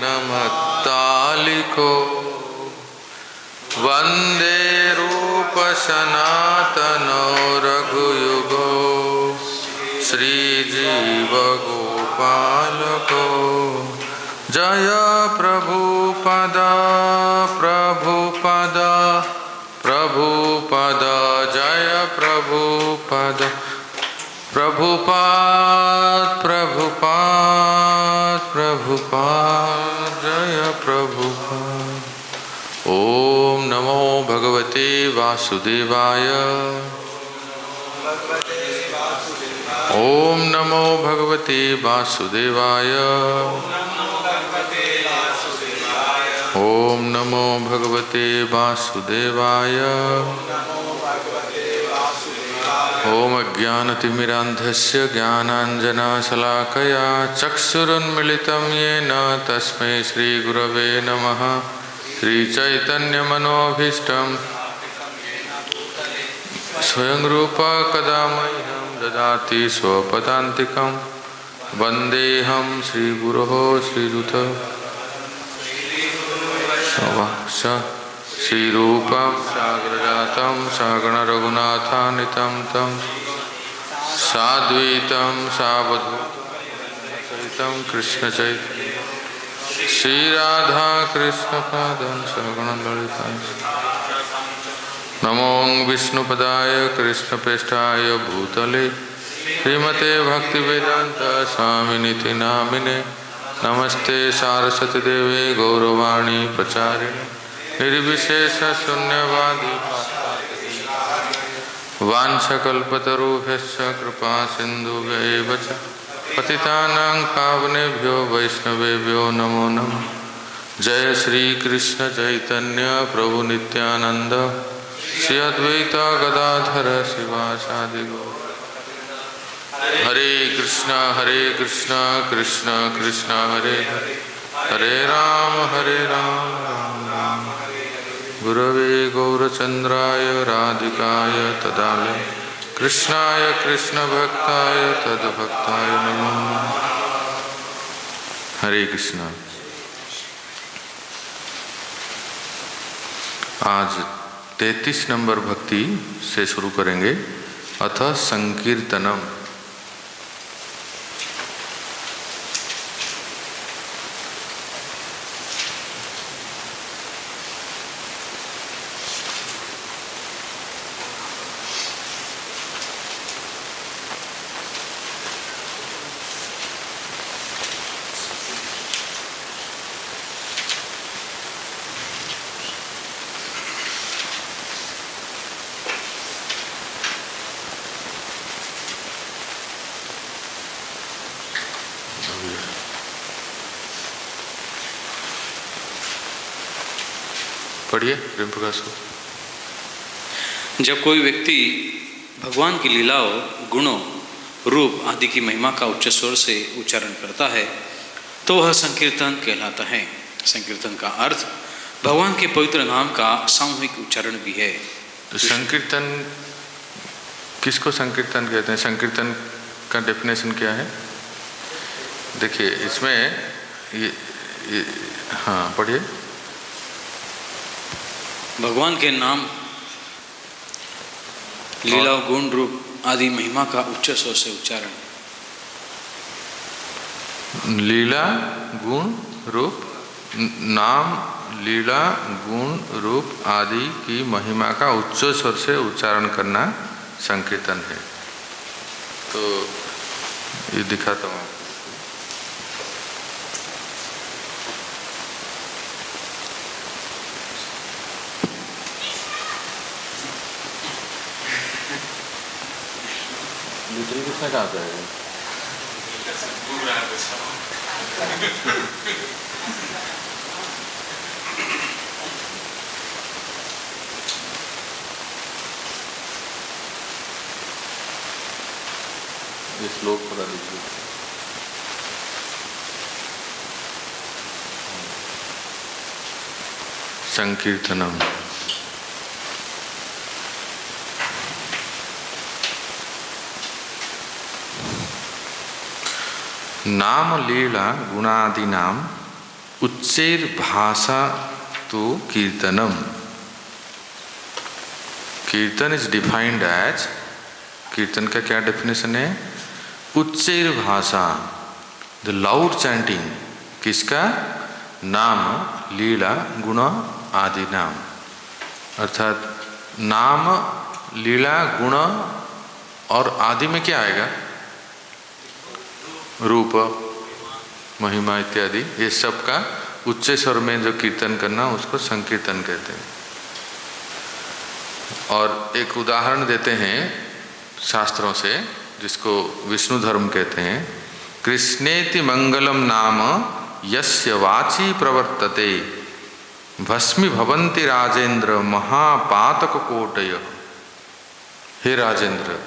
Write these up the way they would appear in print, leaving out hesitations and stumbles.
कृष्णमत्तालिको वन्दे रूपसनातनो रघुयुगो श्रीजीवगोपालको जय प्रभुपद प्रभुपद प्रभुपद जय प्रभुपद प्रभुपाद प्रभुपाद प्रभुपाद जय प्रभुपाद। ओम नमो भगवते वासुदेवाय। ओम नमो भगवते वासुदेवाय। ओम नमो भगवते वासुदेवाय। ओम अज्ञानतिमिरान्धस्य ज्ञानाञ्जनशलाकया चक्षुरुन्मिलितं येन तस्मै श्रीगुरवे नमः। श्रीचैतन्यमनोभीष्टं स्वयं रूपा कदा मह्यं ददाति स्वपदान्तिकं वन्देऽहं श्रीगुरोः श्रीयुतं श्रीरूपं साग्रजातं सागणरघुनाथान्वितं तं साद्वैतं सावधूतं कृष्णचैतन्यं श्रीराधा कृष्णपादं सगुणललितां। नमो विष्णुपदाय कृष्णप्रेष्ठाय भूतले श्रीमते भक्तिवेदांत स्वामिनिति नामिने। नमस्ते सारस्वती देवे गौरवाणी प्रचारिणे निर्विशेष शून्यवादी वाञ्छकल्पतरुभ्यश्च कृपा सिन्धुभ्यैव च पतितानां पावनेभ्यो वैष्णवेभ्यो नमो नमः। जय श्री कृष्ण चैतन्य प्रभु नित्यानंद श्री अद्वैत गदाधर शिवासादि गौर। हरे कृष्णा कृष्ण कृष्ण हरे हरे हरे राम राम राम गुरवे गौरचंद्राय राधिकाय तदालय कृष्णाय कृष्ण भक्ताय तद्भक्ताय नमो। हरे कृष्ण। आज 33 नंबर भक्ति से शुरू करेंगे। अथ संकीर्तनम। पढ़िए प्रेम प्रकाश को। जब कोई व्यक्ति भगवान की लीलाओं, गुणों, रूप आदि की महिमा का उच्च स्वर से उच्चारण करता है तो वह संकीर्तन कहलाता है। संकीर्तन का अर्थ भगवान के पवित्र नाम का सामूहिक उच्चारण भी है। तो संकीर्तन किसको संकीर्तन कहते हैं? संकीर्तन का डेफिनेशन क्या है? देखिए इसमें ये हाँ पढ़िए। भगवान के नाम, लीला, गुण, रूप आदि महिमा का उच्च स्वर से उच्चारण। लीला, गुण, रूप, नाम, लीला, गुण, रूप आदि की महिमा का उच्च स्वर से उच्चारण करना संकीर्तन है। तो ये दिखाता हूँ। दूसरी किसने कहा था? ये श्लोक पढ़ा दीजिए। संकीर्तनम। नाम लीला गुणादि नाम उच्चैर भाषा तो कीर्तनम। कीर्तन इज डिफाइंड एज, कीर्तन का क्या डेफिनेशन है? उच्चैर भाषा, द लाउड चैंटिंग, किसका? नाम, लीला, गुण आदि नाम। अर्थात नाम, लीला, गुण और आदि में क्या आएगा? रूप, महिमा इत्यादि, ये सब का उच्च स्वर में जो कीर्तन करना उसको संकीर्तन कहते हैं। और एक उदाहरण देते हैं शास्त्रों से, जिसको विष्णु धर्म कहते हैं। कृष्णेति मंगलम नाम यस्य वाची प्रवर्तते भस्मी भवन्ति राजेंद्र महापातक कोटय। हे राजेंद्र,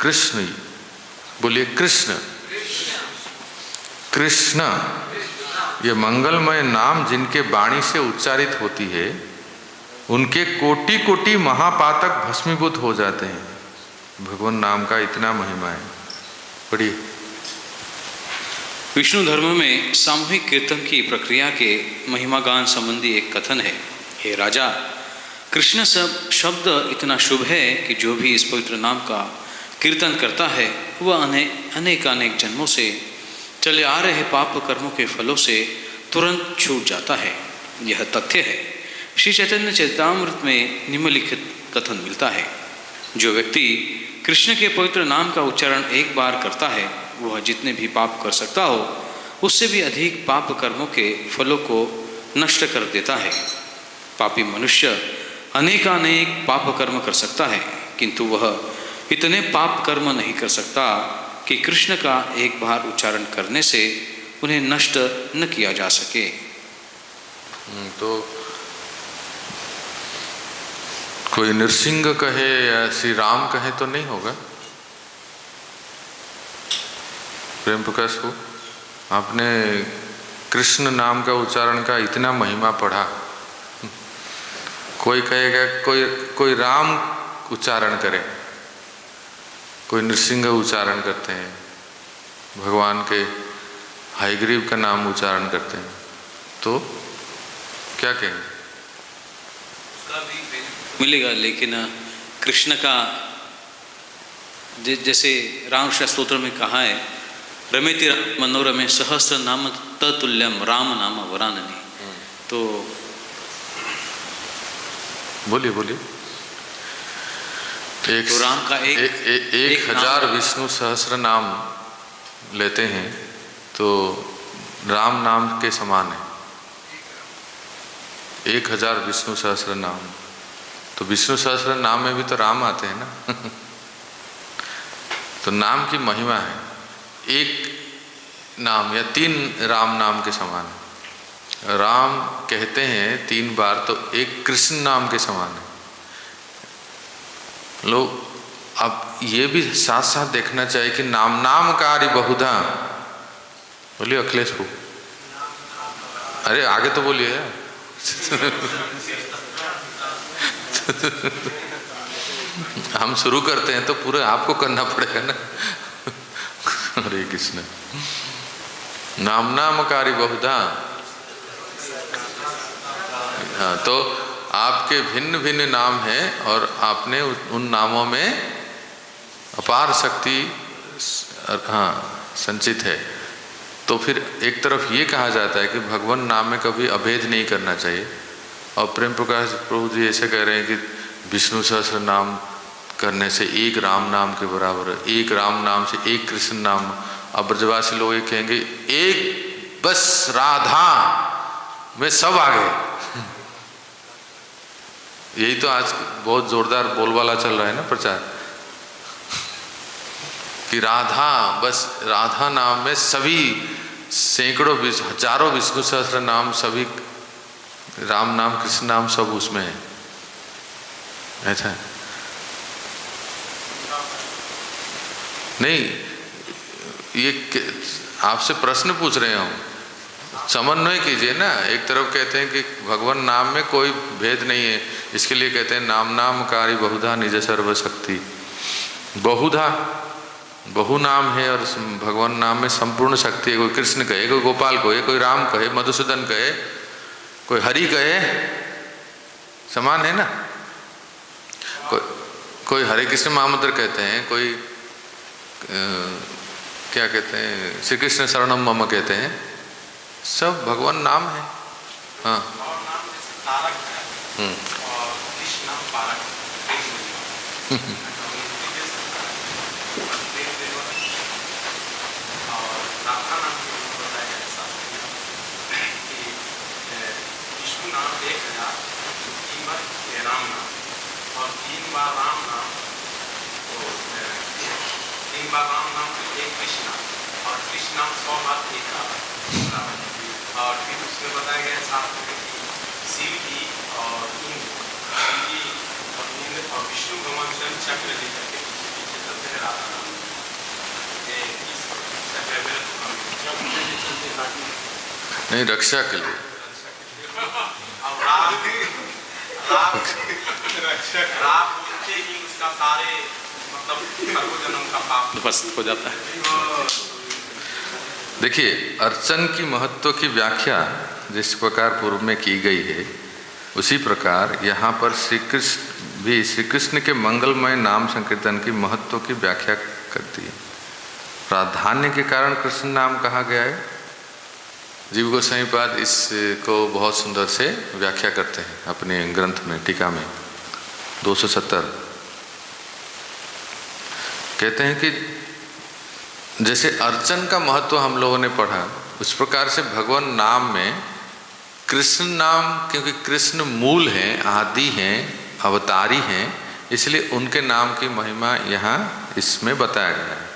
कृष्ण, बोलिए कृष्ण। कृष्ण, ये मंगलमय नाम जिनके वाणी से उच्चारित होती है, उनके कोटि कोटि महापातक भस्मीभूत हो जाते हैं। भगवान नाम का इतना महिमा है। पढ़िए। विष्णु धर्म में सामूहिक कीर्तन की प्रक्रिया के महिमा गान संबंधी एक कथन है। हे राजा, कृष्ण शब्द इतना शुभ है कि जो भी इस पवित्र नाम का कीर्तन करता है वह अनेक जन्मों से चले आ रहे पाप कर्मों के फलों से तुरंत छूट जाता है। यह तथ्य है। श्री चैतन्य चरितामृत में निम्नलिखित कथन मिलता है। जो व्यक्ति कृष्ण के पवित्र नाम का उच्चारण एक बार करता है वह जितने भी पाप कर सकता हो उससे भी अधिक पाप कर्मों के फलों को नष्ट कर देता है। पापी मनुष्य अनेक पाप कर्म कर सकता है, किंतु वह इतने पाप कर्म नहीं कर सकता कि कृष्ण का एक बार उच्चारण करने से उन्हें नष्ट न किया जा सके। तो कोई नृसिंह कहे या श्री राम कहे तो नहीं होगा। प्रेम प्रकाश को आपने कृष्ण नाम का उच्चारण का इतना महिमा पढ़ा, कोई कहेगा कोई राम उच्चारण करे, कोई नृसिंह उच्चारण करते हैं, भगवान के हयग्रीव का नाम उच्चारण करते हैं, तो क्या कहेंगे? मिलेगा, लेकिन कृष्ण का जैसे राम स्तोत्र में कहा है, रमेति मनोरमे सहस्र नाम ततुल्यम राम नाम वराननी। तो बोलिए। तो राम का एक हजार विष्णु सहस्र नाम लेते हैं तो राम नाम के समान है। 1000 विष्णु सहस्र नाम, तो विष्णु सहस्र नाम में भी तो राम आते हैं ना। तो नाम की महिमा है। एक नाम या 3 राम नाम के समान है। राम कहते हैं 3 बार तो एक कृष्ण नाम के समान है। लोग अब ये भी साथ साथ देखना चाहिए कि नाम कार्य बहुधा। बोलिए अखिलेश को, अरे आगे तो बोलिए। हम शुरू करते हैं तो पूरे आपको करना पड़ेगा ना। हरे कृष्ण। नाम कार्य बहुधा। हाँ, तो आपके भिन्न भिन्न नाम हैं और आपने उन नामों में अपार शक्ति संचित है। तो फिर एक तरफ ये कहा जाता है कि भगवान नाम में कभी अभेद नहीं करना चाहिए। और प्रेम प्रकाश प्रभु जी ऐसे कह रहे हैं कि विष्णु सहस्र नाम करने से एक राम नाम के बराबर है, एक राम नाम से एक कृष्ण नाम। अब ब्रजवासी लोग ये कहेंगे एक बस राधा में सब आ गए। यही तो आज बहुत जोरदार बोलबाला चल रहा है ना, प्रचार कि राधा, बस राधा नाम में सभी सैकड़ों हजारों विष्णु सहस्र नाम, सभी राम नाम कृष्ण नाम सब उसमें है। ऐसा नहीं, ये आपसे प्रश्न पूछ रहे हूँ, समन्वय कीजिए ना। एक तरफ कहते हैं कि भगवान नाम में कोई भेद नहीं है, इसके लिए कहते हैं नाम कार्य बहुधा निज सर्वशक्ति। बहुधा बहु नाम है और भगवान नाम में संपूर्ण शक्ति है। कोई कृष्ण कहे, कोई गोपाल कहे, कोई राम कहे, मधुसूदन कहे, कोई हरि कहे, समान है ना। कोई हरे कृष्ण महामंत्र कहते हैं, कोई क्या कहते हैं, श्री कृष्ण शरणम मम कहते हैं, सब भगवान नाम है। हाँ और फिर उसमें बताया गया शास्त्र में कि शिव की और इंद्र और विष्णु भगवान स्वयं चक्र लेकर के पीछे चलते हैं राधा नाम नहीं, रक्षा के लिए। उसका सारे मतलब जन्म का पाप उपस्थित हो जाता है। देखिए, अर्चन की महत्व की व्याख्या जिस प्रकार पूर्व में की गई है, उसी प्रकार यहाँ पर श्री कृष्ण भी श्री कृष्ण के मंगलमय नाम संकीर्तन की महत्व की व्याख्या करती है। प्राधान्य के कारण कृष्ण नाम कहा गया है। जीव गोस्वामी पाद इसको बहुत सुंदर से व्याख्या करते हैं अपने ग्रंथ में, टीका में 270 कहते हैं कि जैसे अर्चन का महत्व हम लोगों ने पढ़ा, उस प्रकार से भगवान नाम में कृष्ण नाम, क्योंकि कृष्ण मूल हैं, आदि हैं, अवतारी हैं, इसलिए उनके नाम की महिमा यहाँ इसमें बताया गया है।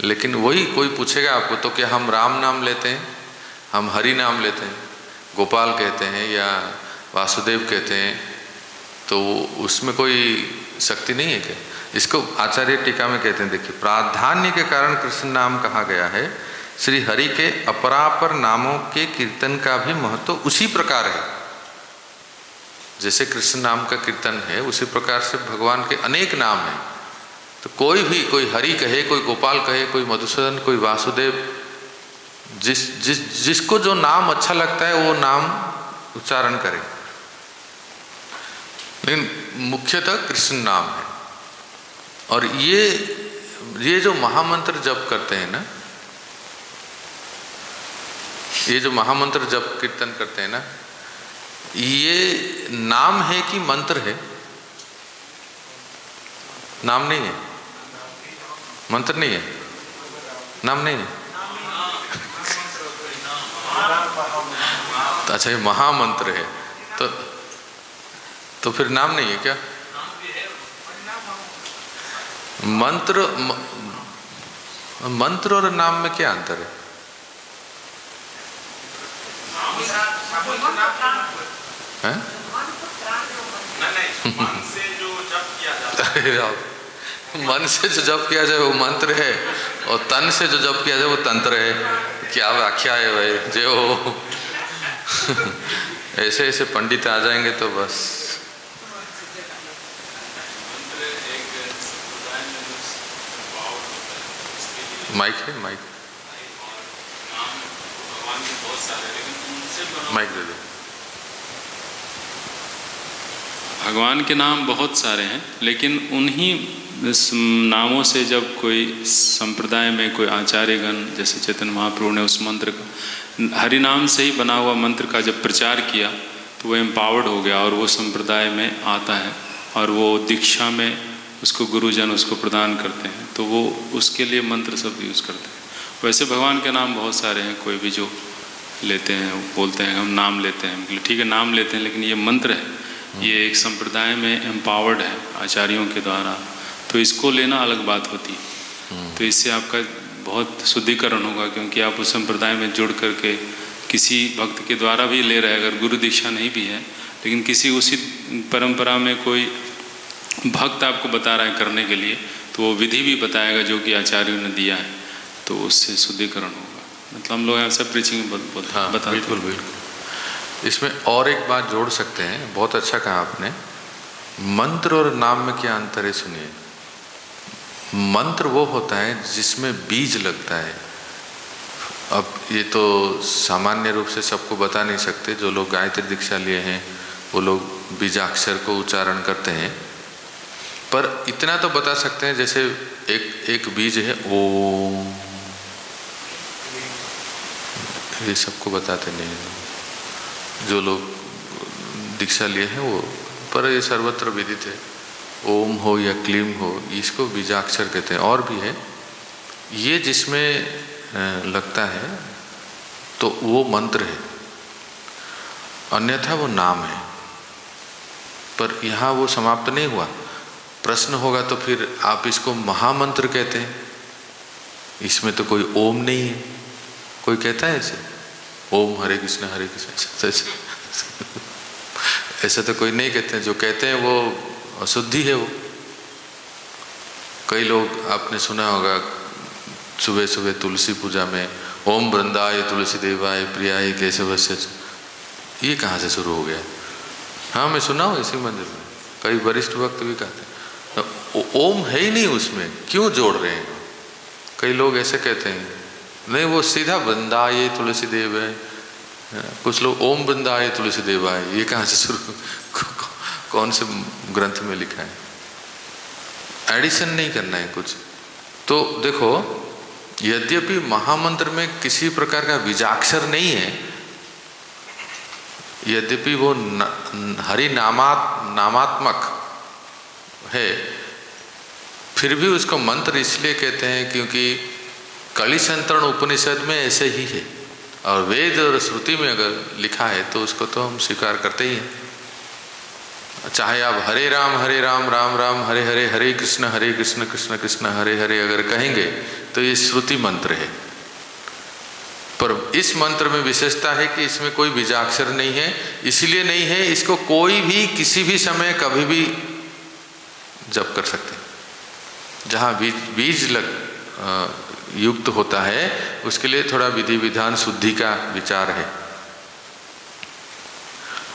लेकिन वही कोई पूछेगा आपको तो क्या हम राम नाम लेते हैं, हम हरि नाम लेते हैं, गोपाल कहते हैं या वासुदेव कहते हैं, तो उसमें कोई शक्ति नहीं है क्या? इसको आचार्य टीका में कहते हैं, देखिए, प्राधान्य के कारण कृष्ण नाम कहा गया है। श्री हरि के अपरापर नामों के कीर्तन का भी महत्व उसी प्रकार है। जैसे कृष्ण नाम का कीर्तन है, उसी प्रकार से भगवान के अनेक नाम हैं। तो कोई भी, कोई हरि कहे, कोई गोपाल कहे, कोई मधुसूदन, कोई वासुदेव, जिसको जो नाम अच्छा लगता है वो नाम उच्चारण करे, लेकिन मुख्यतः कृष्ण नाम है। और ये जो महामंत्र जप करते हैं ना, ये जो महामंत्र जप कीर्तन करते हैं ना, ये नाम है कि मंत्र है? नाम नहीं है, मंत्र नहीं है, नाम नहीं है। अच्छा, ये महामंत्र है, तो फिर नाम नहीं है क्या? मंत्र और नाम में क्या अंतर है? हैं? मन से जो जप किया जाता है, मन से जो जप किया जाए वो मंत्र है, और तन से जो जप किया जाए वो तंत्र है। क्या व्याख्या है भाई? जो ऐसे ऐसे पंडित आ जाएंगे तो बस। माइक है, माइक माइक दे दो। भगवान के नाम बहुत सारे हैं, लेकिन उन्हीं नामों से जब कोई संप्रदाय में कोई आचार्यगण, जैसे चैतन्य महाप्रभु ने उस मंत्र का, हरि नाम से ही बना हुआ मंत्र का जब प्रचार किया, तो वो एम्पावर्ड हो गया और वो संप्रदाय में आता है, और वो दीक्षा में उसको गुरुजन उसको प्रदान करते हैं, तो वो उसके लिए मंत्र सब यूज़ करते हैं। वैसे भगवान के नाम बहुत सारे हैं, कोई भी जो लेते हैं बोलते हैं हम नाम लेते हैं, ठीक है नाम लेते हैं, लेकिन ये मंत्र है, ये एक संप्रदाय में एम्पावर्ड है आचार्यों के द्वारा, तो इसको लेना अलग बात होती है। तो इससे आपका बहुत शुद्धिकरण होगा, क्योंकि आप उस संप्रदाय में जुड़ करके किसी भक्त के द्वारा भी ले रहे हैं, अगर गुरु दीक्षा नहीं भी है, लेकिन किसी उसी परंपरा में कोई भक्त आपको बता रहा है करने के लिए, तो वो विधि भी बताएगा जो कि आचार्यों ने दिया है, तो उससे शुद्धिकरण होगा। मतलब हम लोग ऐसा प्रीचिंग बताते हैं। बिल्कुल बिल्कुल। इसमें और एक बात जोड़ सकते हैं, बहुत अच्छा कहा आपने। मंत्र और नाम में क्या अंतर है सुनिए। मंत्र वो होता है जिसमें बीज लगता है। अब ये तो सामान्य रूप से सबको बता नहीं सकते, जो लोग गायत्री दीक्षा लिए हैं वो लोग बीजाक्षर को उच्चारण करते हैं, पर इतना तो बता सकते हैं जैसे एक बीज है ओम, ये सबको बताते नहीं हैं जो लोग दीक्षा लिए हैं वो, पर ये सर्वत्र विदित है। ओम हो या क्लीम हो, इसको बीजाक्षर कहते हैं। और भी है ये जिसमें लगता है तो वो मंत्र है, अन्यथा वो नाम है। पर यहाँ वो समाप्त नहीं हुआ। प्रश्न होगा तो फिर आप इसको महामंत्र कहते हैं, इसमें तो कोई ओम नहीं है। कोई कहता है ऐसे ओम हरे कृष्ण ऐसा तो कोई नहीं कहते हैं। जो कहते हैं वो अशुद्धि है। वो कई लोग आपने सुना होगा सुबह सुबह तुलसी पूजा में ओम वृंदाय तुलसी देवाय प्रियाय केशवस्य, ये कहाँ से शुरू हो गया? हाँ, मैं सुना हूँ इसी मंदिर में कई वरिष्ठ भक्त भी कहते हैं ओम है ही नहीं उसमें, क्यों जोड़ रहे हैं? कई लोग ऐसे कहते हैं नहीं, वो सीधा वृंदाय तुलसी देवाय, कुछ लोग ओम वृंदाय तुलसी देवाय, ये कहाँ से शुरू कौन से ग्रंथ में लिखा है? एडिशन नहीं करना है कुछ। तो देखो, यद्यपि महामंत्र में किसी प्रकार का बीजाक्षर नहीं है, यद्यपि वो हरि नामात्मक है, फिर भी उसको मंत्र इसलिए कहते हैं क्योंकि कलिसंतरण उपनिषद में ऐसे ही है, और वेद और श्रुति में अगर लिखा है तो उसको तो हम स्वीकार करते ही हैं। चाहे आप हरे राम राम राम हरे हरे, हरे कृष्ण कृष्ण कृष्ण हरे हरे अगर कहेंगे तो ये श्रुति मंत्र है। पर इस मंत्र में विशेषता है कि इसमें कोई बीजाक्षर नहीं है। इसलिए नहीं है, इसको कोई भी किसी भी समय कभी भी जप कर सकते हैं। जहाँ बीज युक्त होता है उसके लिए थोड़ा विधि विधान शुद्धि का विचार है।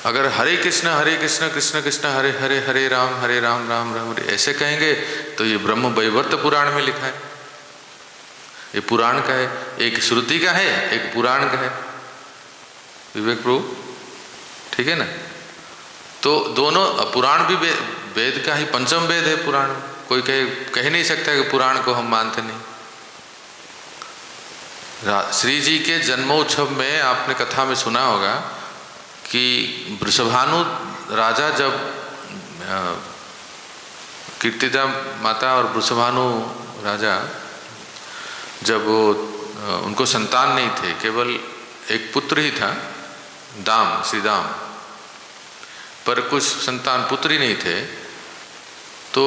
अगर हरे कृष्ण कृष्ण कृष्ण हरे हरे, हरे राम राम राम ऐसे कहेंगे तो ये ब्रह्म वैवर्त पुराण में लिखा है। ये पुराण का है, एक श्रुति का है, एक पुराण का है। विवेक प्रभु, ठीक है ना? तो दोनों, पुराण भी वेद का ही पंचम वेद है पुराण। कोई कह नहीं सकता कि पुराण को हम मानते नहीं। श्री जी के जन्मोत्सव में आपने कथा में सुना होगा कि वृषभानु राजा जब कीर्तिदा माता और वृषभानु राजा जब वो उनको संतान नहीं थे, केवल एक पुत्र ही था, दाम, श्री दाम, पर कुछ संतान पुत्र ही नहीं थे, तो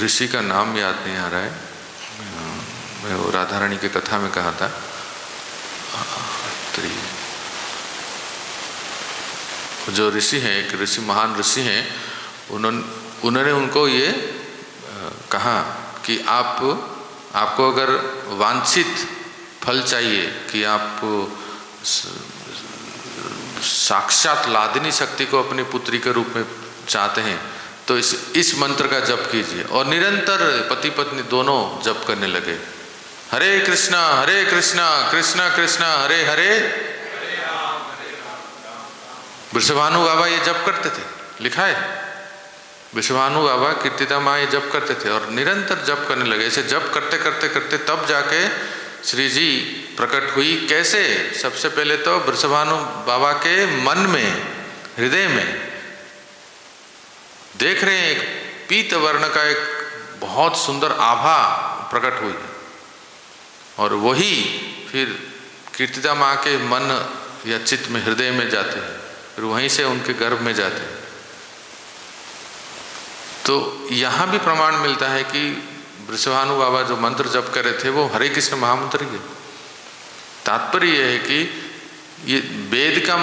ऋषि का नाम याद नहीं आ रहा है, मैं वो राधा रानी की कथा में कहा था, जो ऋषि हैं, एक ऋषि, महान ऋषि हैं, उन्होंने उनको ये कहा कि आपको अगर वांछित फल चाहिए कि आप साक्षात लादिनी शक्ति को अपनी पुत्री के रूप में चाहते हैं तो इस मंत्र का जप कीजिए। और निरंतर पति पत्नी दोनों जप करने लगे, हरे कृष्णा कृष्ण कृष्ण हरे हरे। वृषभानु बाबा ये जप करते थे, लिखा है। वृषभानु बाबा कीर्तिदा माँ ये जप करते थे और निरंतर जप करने लगे। ऐसे जप करते करते करते तब जाके श्री जी प्रकट हुई। कैसे? सबसे पहले तो वृषभानु बाबा के मन में, हृदय में देख रहे हैं एक पीत वर्ण का एक बहुत सुंदर आभा प्रकट हुई, और वही फिर कीर्तिदा माँ के मन या चित्त में, हृदय में जाते हैं, फिर वहीं से उनके गर्भ में जाते हैं। तो यहाँ भी प्रमाण मिलता है कि वृषभानु बाबा जो मंत्र जप कर रहे थे वो हरे कृष्ण महामंत्र ही है। तात्पर्य यह है कि ये वेद का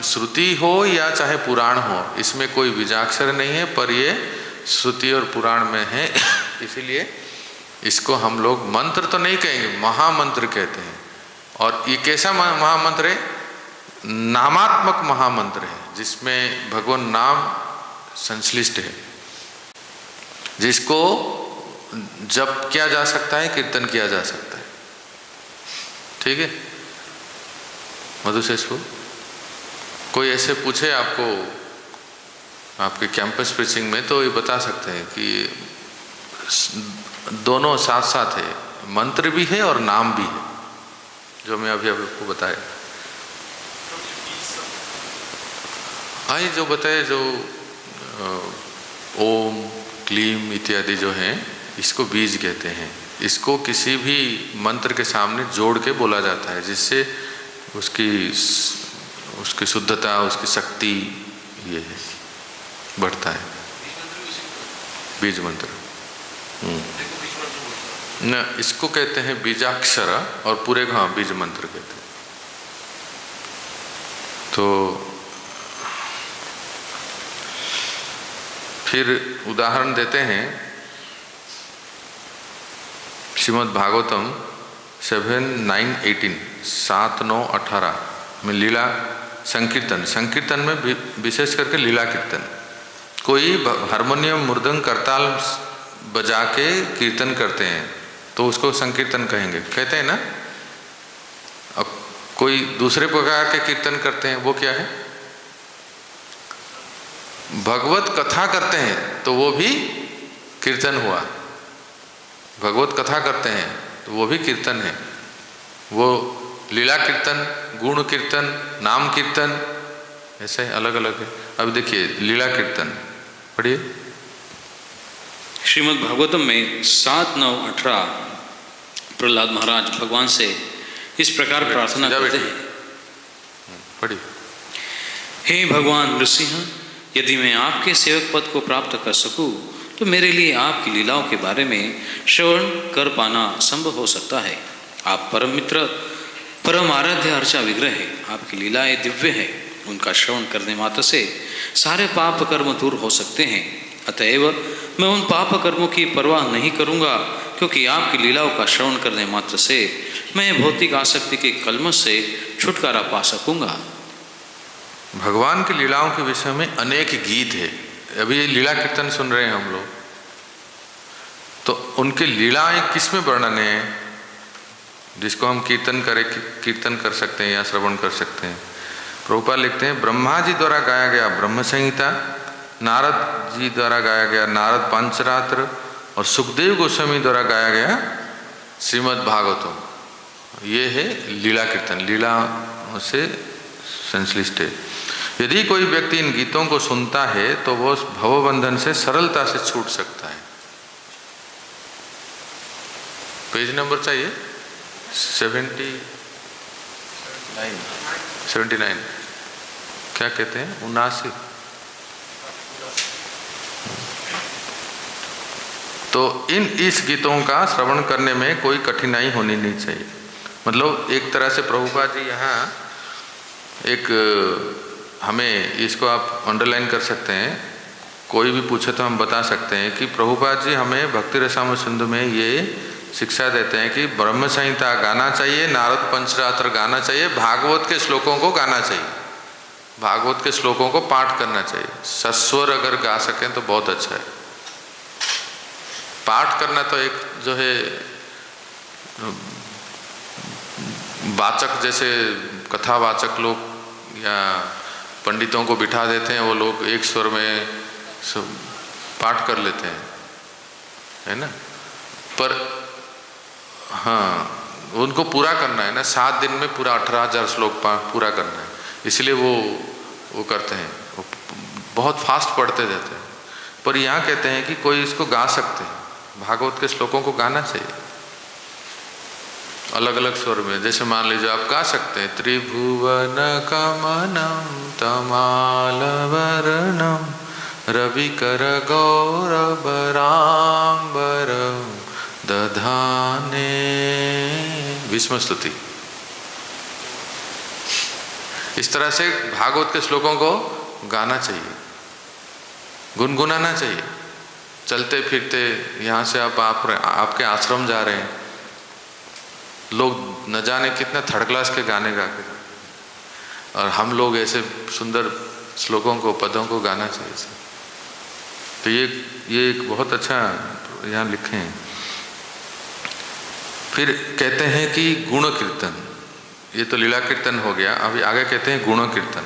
श्रुति हो या चाहे पुराण हो, इसमें कोई बीजाक्षर नहीं है, पर ये श्रुति और पुराण में है। इसीलिए इसको हम लोग मंत्र तो नहीं कहेंगे, महामंत्र कहते हैं। और ये कैसा महामंत्र है? नामात्मक महामंत्र है, जिसमें भगवान नाम संश्लिष्ट है, जिसको जप किया जा सकता है, कीर्तन किया जा सकता है। ठीक है, मधुशेषपुर कोई ऐसे पूछे आपको आपके कैंपस प्रीचिंग में, तो ये बता सकते हैं कि दोनों साथ साथ है, मंत्र भी है और नाम भी है, जो मैं अभी आपको बताया। हाँ, ये जो बताए, जो ओम क्लीम इत्यादि जो हैं, इसको बीज कहते हैं। इसको किसी भी मंत्र के सामने जोड़ के बोला जाता है, जिससे उसकी शुद्धता, उसकी शक्ति ये है बढ़ता है। बीज मंत्र न, इसको कहते हैं बीजाक्षर, और पूरे को हाँ बीज मंत्र कहते हैं। तो फिर उदाहरण देते हैं, श्रीमद् भागवतम 7:9-18 7-9-18 में लीला संकीर्तन में विशेष करके लीला कीर्तन। कोई हारमोनियम मृदंग करताल बजा के कीर्तन करते हैं तो उसको संकीर्तन कहेंगे, कहते हैं ना। अब कोई दूसरे प्रकार के कीर्तन करते हैं, वो क्या है? भगवत कथा करते हैं तो वो भी कीर्तन हुआ। भगवत कथा करते हैं तो वो भी कीर्तन है। वो लीला कीर्तन, गुण कीर्तन, नाम कीर्तन, ऐसे अलग अलग है। अब देखिए लीला कीर्तन पढ़िए। श्रीमद् भागवतम में 7-9-18 प्रहलाद महाराज भगवान से इस प्रकार प्रार्थना करते हैं। पढ़िए। हे भगवान नृसिंह, यदि मैं आपके सेवक पद को प्राप्त कर सकूं तो मेरे लिए आपकी लीलाओं के बारे में श्रवण कर पाना संभव हो सकता है। आप परम मित्र, परम आराध्य अर्चा विग्रह है। आपकी लीलाएं दिव्य है। उनका श्रवण करने मात्र से सारे पाप कर्म दूर हो सकते हैं। अतएव मैं उन पाप कर्मों की परवाह नहीं करूंगा, क्योंकि आपकी लीलाओं का श्रवण करने मात्र से मैं भौतिक आसक्ति के कलमश से छुटकारा पा सकूंगा। भगवान की लीलाओं के विषय में अनेक गीत है। अभी लीला कीर्तन सुन रहे हैं हम लोग, तो उनकी लीलाएं किस में वर्णन है, जिसको हम कीर्तन कर सकते हैं या श्रवण कर सकते हैं। प्रभुपाद लिखते हैं, ब्रह्मा जी द्वारा गाया गया ब्रह्म संहिता, नारद जी द्वारा गाया गया नारद पंचरात्र, और सुखदेव गोस्वामी द्वारा गाया गया श्रीमद् भागवतम। ये है लीला कीर्तन, लीला से संश्लिष्ट है। यदि कोई व्यक्ति इन गीतों को सुनता है तो वो भवबंधन से सरलता से छूट सकता है। पेज नंबर चाहिए 79 क्या कहते हैं, 79। तो इस गीतों का श्रवण करने में कोई कठिनाई होनी नहीं चाहिए। मतलब एक तरह से प्रभुपाद जी यहाँ एक हमें इसको आप अंडरलाइन कर सकते हैं। कोई भी पूछे तो हम बता सकते हैं कि प्रभुपाद जी हमें भक्ति रसामृत सिंधु में ये शिक्षा देते हैं कि ब्रह्म संहिता गाना चाहिए, नारद पंचरात्र गाना चाहिए, भागवत के श्लोकों को गाना चाहिए, भागवत के श्लोकों को पाठ करना चाहिए। सस्वर अगर गा सकें तो बहुत अच्छा है। पाठ करना तो एक जो है वाचक, जैसे कथावाचक लोग या पंडितों को बिठा देते हैं, वो लोग एक स्वर में पाठ कर लेते हैं, है ना। पर हाँ, उनको पूरा करना है ना, 7 दिन में पूरा 18,000 श्लोक पूरा करना है, इसलिए वो करते हैं, वो बहुत फास्ट पढ़ते रहते हैं। पर यहाँ कहते हैं कि कोई इसको गा सकते हैं, भागवत के श्लोकों को गाना चाहिए अलग अलग स्वर में। जैसे मान लीजिए आप गा सकते हैं, त्रिभुवन कमनम तमालवरणम रविकर गौरवराम्बरम दधाने, विष्णु स्तुति। इस तरह से भागवत के श्लोकों को गाना चाहिए, गुनगुनाना चाहिए। चलते फिरते यहाँ से आपके आश्रम जा रहे हैं, लोग न जाने कितने थर्ड क्लास के गाने गा के, और हम लोग ऐसे सुंदर श्लोकों को, पदों को गाना चाहिए। तो ये एक बहुत अच्छा यहाँ लिखे हैं। फिर कहते हैं कि गुण कीर्तन, ये तो लीला कीर्तन हो गया। अभी आगे कहते हैं गुण कीर्तन।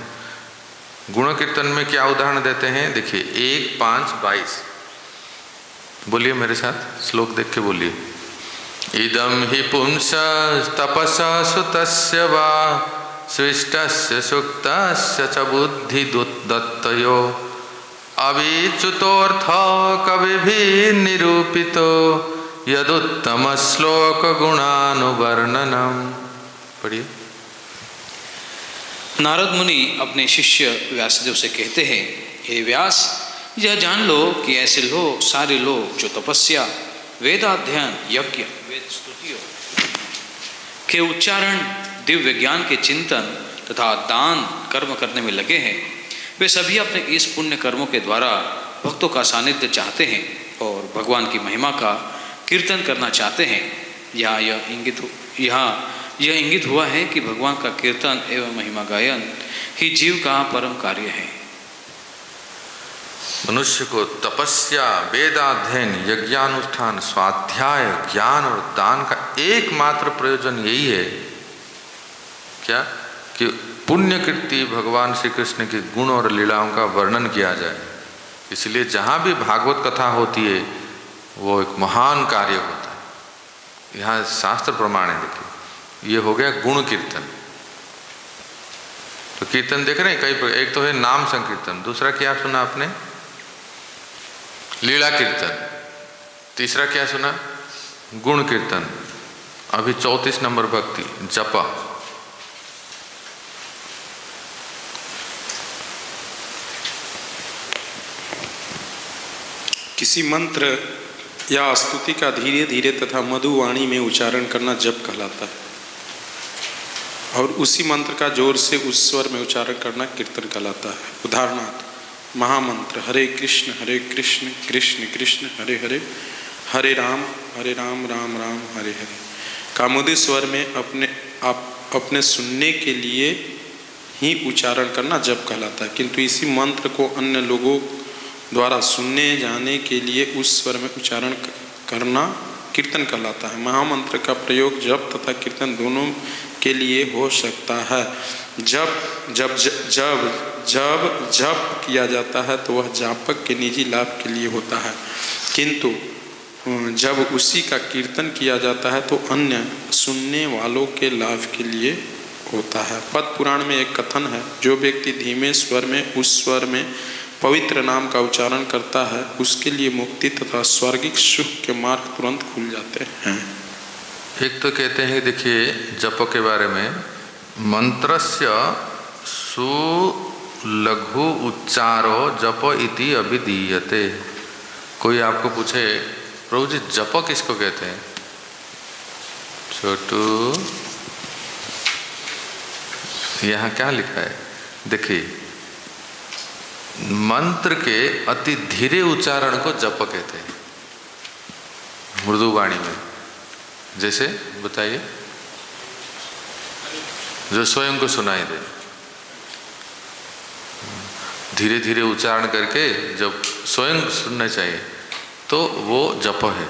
गुण कीर्तन में क्या उदाहरण देते हैं, देखिए 1:5-22 बोलिए मेरे साथ, श्लोक देख के बोलिए। इदम हि पुंस तपसा सुतस्य वा सृष्टस्य सुक्तस्य च बुद्धि दत्तयो अविच्युतोऽर्थ कविभिः निरूपितो यदुत्तम श्लोक गुणानुवर्णनम। पढ़िए। नारद मुनि अपने शिष्य व्यासदेव से कहते हैं, हे व्यास, यह जान लो कि ऐसे लोग, सारे लोग जो तपस्या, वेदाध्ययन, यज्ञ, वेद स्तुतियों के उच्चारण, दिव्य ज्ञान के चिंतन तथा दान कर्म करने में लगे हैं, वे सभी अपने इस पुण्य कर्मों के द्वारा भक्तों का सानिध्य चाहते हैं और भगवान की महिमा का कीर्तन करना चाहते हैं। यहाँ यह इंगित हुआ है कि भगवान का कीर्तन एवं महिमा गायन ही जीव का परम कार्य है। मनुष्य को तपस्या, वेदाध्ययन, यज्ञानुष्ठान, स्वाध्याय, ज्ञान और दान का एकमात्र प्रयोजन यही है, क्या, कि पुण्य कीर्ति भगवान श्री कृष्ण के गुण और लीलाओं का वर्णन किया जाए। इसलिए जहाँ भी भागवत कथा होती है वो एक महान कार्य होता है। यहाँ शास्त्र प्रमाण है। देखिए, ये हो गया गुण कीर्तन। तो कीर्तन देख रहे हैं कई, एक तो है नाम संकीर्तन, दूसरा क्या सुना आपने, लीला कीर्तन, तीसरा क्या सुना, गुण कीर्तन। अभी 34 नंबर भक्ति, जप। किसी मंत्र या स्तुति का धीरे धीरे तथा मधुवाणी में उच्चारण करना जप कहलाता है, और उसी मंत्र का जोर से उस स्वर में उच्चारण करना कीर्तन कहलाता है। उदाहरणार्थ, महामंत्र हरे कृष्ण कृष्ण कृष्ण हरे हरे, हरे राम राम राम हरे हरे का मधुर स्वर में अपने सुनने के लिए ही उच्चारण करना जप कहलाता है। किंतु इसी मंत्र को अन्य लोगों द्वारा सुनने जाने के लिए उस स्वर में उच्चारण करना कीर्तन कहलाता है। महामंत्र का प्रयोग जप तथा कीर्तन दोनों के लिए हो सकता है। जब किया जाता है तो वह जापक के निजी लाभ के लिए होता है, किंतु जब उसी का कीर्तन किया जाता है तो अन्य सुनने वालों के लाभ के लिए होता है। पद्म पुराण में एक कथन है, जो व्यक्ति धीमे स्वर में उस स्वर में पवित्र नाम का उच्चारण करता है, उसके लिए मुक्ति तथा स्वर्गिक सुख के मार्ग तुरंत खुल जाते हैं। एक तो कहते हैं, देखिए जप के बारे में, मंत्रस्य सुलघु उच्चारो जप इति अभिधीयते। कोई आपको पूछे, प्रभु जी जप किसको कहते हैं, छोटू यहाँ क्या लिखा है, देखिए मंत्र के अति धीरे उच्चारण को जप कहते हैं मृदु वाणी में। जैसे बताइए, जो स्वयं को सुनाई दे, धीरे धीरे उच्चारण करके जब स्वयं सुनना चाहिए तो वो जप है।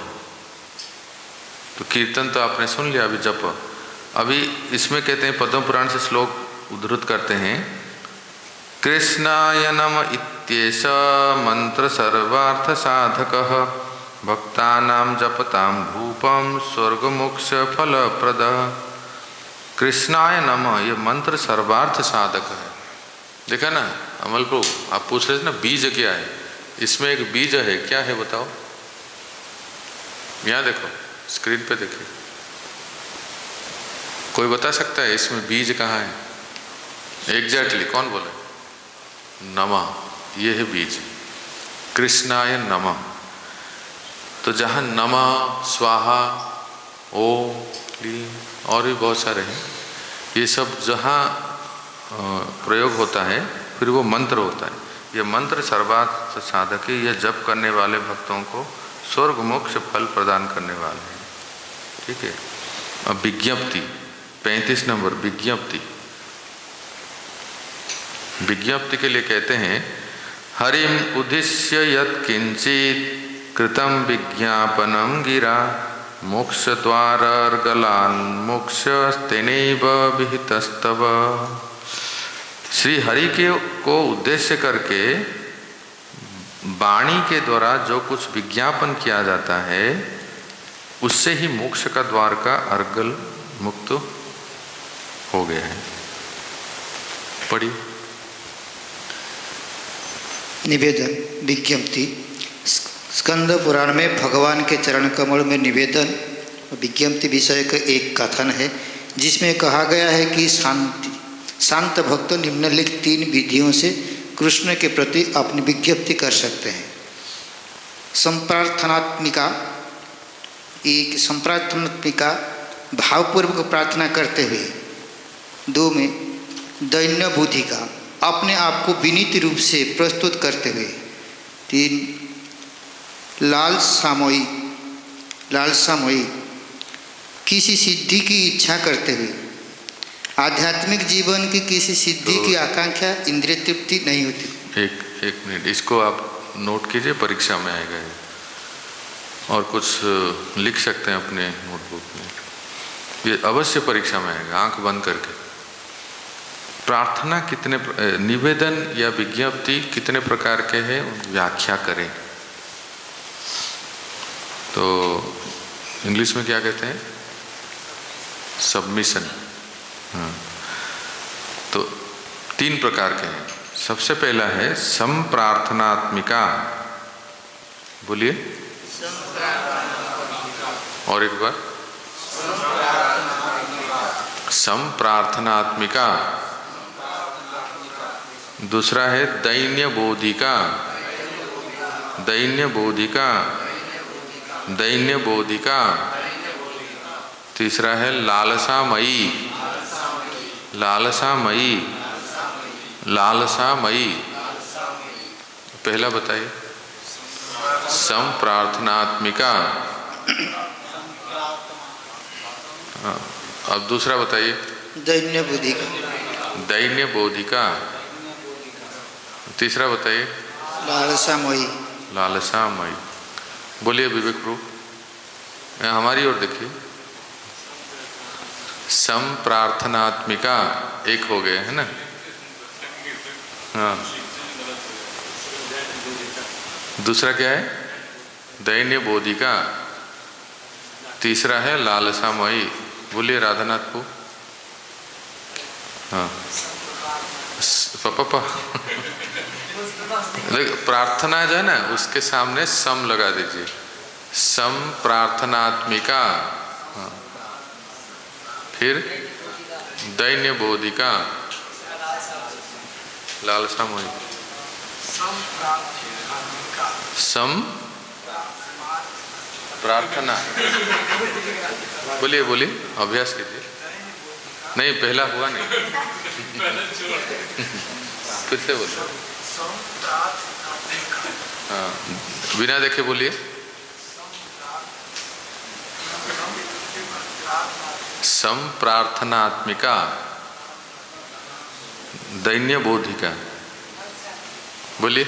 तो कीर्तन तो आपने सुन लिया, अभी जप। अभी इसमें कहते हैं, पद्म पुराण से श्लोक उद्धृत करते हैं, कृष्णाय नम इत्येष मंत्र सर्वार्थ साधकः भक्तानां जपतां भूपम स्वर्ग मोक्ष फल प्रद। कृष्णाय नम, ये मंत्र सर्वार्थ साधक है। देखा ना अमल प्रभु, आप पूछ रहे थे ना बीज क्या है, इसमें एक बीज है, क्या है बताओ, यहाँ देखो स्क्रीन पे देखिए, कोई बता सकता है इसमें बीज कहाँ है एग्जैक्टली, कौन बोले, नमः, ये है बीज, कृष्णाय नमः। तो जहाँ नमः, स्वाहा, ओम, क्लीम और भी बहुत सारे हैं, ये सब जहाँ प्रयोग होता है फिर वो मंत्र होता है। ये मंत्र सर्वार्थ साधक है, ये जप करने वाले भक्तों को स्वर्ग मोक्ष फल प्रदान करने वाले हैं। ठीक है। अब विज्ञप्ति 35 नंबर, विज्ञप्ति। विज्ञप्ति के लिए कहते हैं, हरिम उद्दिश्य यत्किंचित कृतं विज्ञापनं गिरा मोक्षद्वारर्गलान् मोक्षस्तेनैव विहितस्तव। श्री हरि के को उद्देश्य करके वाणी के द्वारा जो कुछ विज्ञापन किया जाता है उससे ही मोक्ष का द्वार का अर्गल मुक्त हो गया है। पढ़िए। निवेदन विज्ञप्ति। स्कंद पुराण में भगवान के चरण कमल में निवेदन विज्ञप्ति विषय का एक कथन है, जिसमें कहा गया है कि शांत भक्त निम्नलिखित 3 विधियों से कृष्ण के प्रति अपनी विज्ञप्ति कर सकते हैं। संप्रार्थनात्मिका भावपूर्वक प्रार्थना करते हुए। 2 में दैन्य बुद्धि का अपने आप को विनीत रूप से प्रस्तुत करते हुए। 3 लालसामयी किसी सिद्धि की इच्छा करते हुए। आध्यात्मिक जीवन की किसी सिद्धि की आकांक्षा इंद्रिय तृप्ति नहीं होती। एक मिनट, इसको आप नोट कीजिए, परीक्षा में आएगा ये। और कुछ लिख सकते हैं अपने नोटबुक में, ये अवश्य परीक्षा में आएगा, आंख बंद करके। प्रार्थना कितने निवेदन या विज्ञप्ति कितने प्रकार के हैं, व्याख्या करें। तो इंग्लिश में क्या कहते हैं? सबमिशन। हाँ, तो 3 प्रकार के हैं। सबसे पहला है संप्रार्थनात्मिका। बोलिए और एक बार। संप्रार्थनात्मिका। दूसरा है दैन्य बोधिका। तीसरा है लालसामयी। पहला बताइए। संप्रार्थनात्मिका। अब दूसरा बताइए। दैन्य बोधिका। तीसरा बताइए। लालसामयी। बोलिए विवेक प्रभु, हमारी ओर देखिए। संप्रार्थनात्मिका एक हो गया है ना। हाँ, दूसरा क्या है? दैन्य बोधिका। तीसरा है लालसामयी। बोलिए राधानाथ को। हाँ पापा प्रार्थना जो है ना उसके सामने सम लगा दीजिए। सम प्रार्थनात्मिका। हाँ। फिर दैन्य बोधिका, लालसामयी। सम प्रार्थना। बोलिए बोलिए, अभ्यास कीजिए। नहीं, पहला हुआ नहीं। फिर से बोलिए। हाँ, बिना देखे बोलिए। संप्रार्थनात्मिका, दैन्य बोधिका। बोलिए।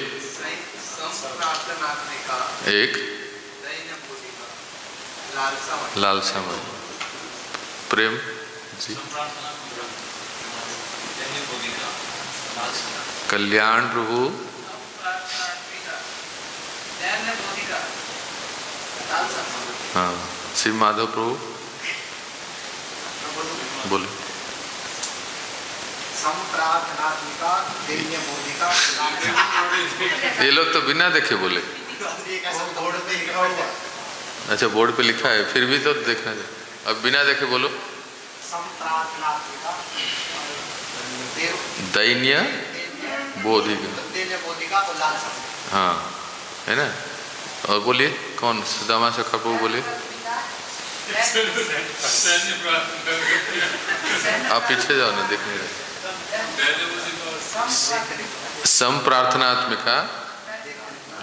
एक लालसामयी। प्रेम जी। कल्याण प्रभु। हाँ, शिव माधव प्रभु बोले। ये लोग तो बिना देखे बोले। अच्छा, बोर्ड पे लिखा है, फिर भी तो देखना है। अब बिना देखे बोलो। दैन्य बोधिका। हाँ, है ना। और बोलिए कौन? सुदामा सखा प्रभु बोलिए। आप पीछे जाओ ना, दिख नहीं रहे। संप्रार्थनात्मिका,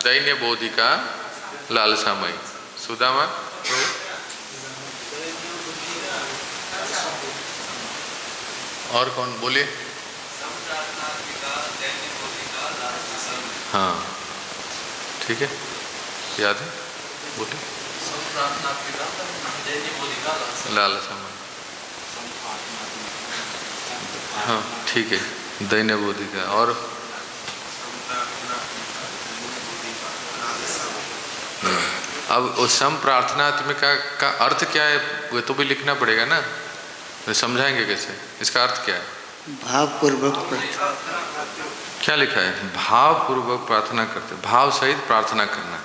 दैन्य बोधिका, लालसामयी। सुदामा प्रभु। और कौन? बोलिए। हाँ ठीक है, याद है, बोलिए। लालसा मई, हाँ ठीक है, दैन्य बोधिका। और अब वो सम प्रार्थनात्मिका का अर्थ क्या है, वो तो भी लिखना पड़ेगा ना, तो समझाएंगे कैसे, इसका अर्थ क्या है? भावपूर्वक क्या लिखा है? भावपूर्वक प्रार्थना करते, भाव सहित प्रार्थना करना,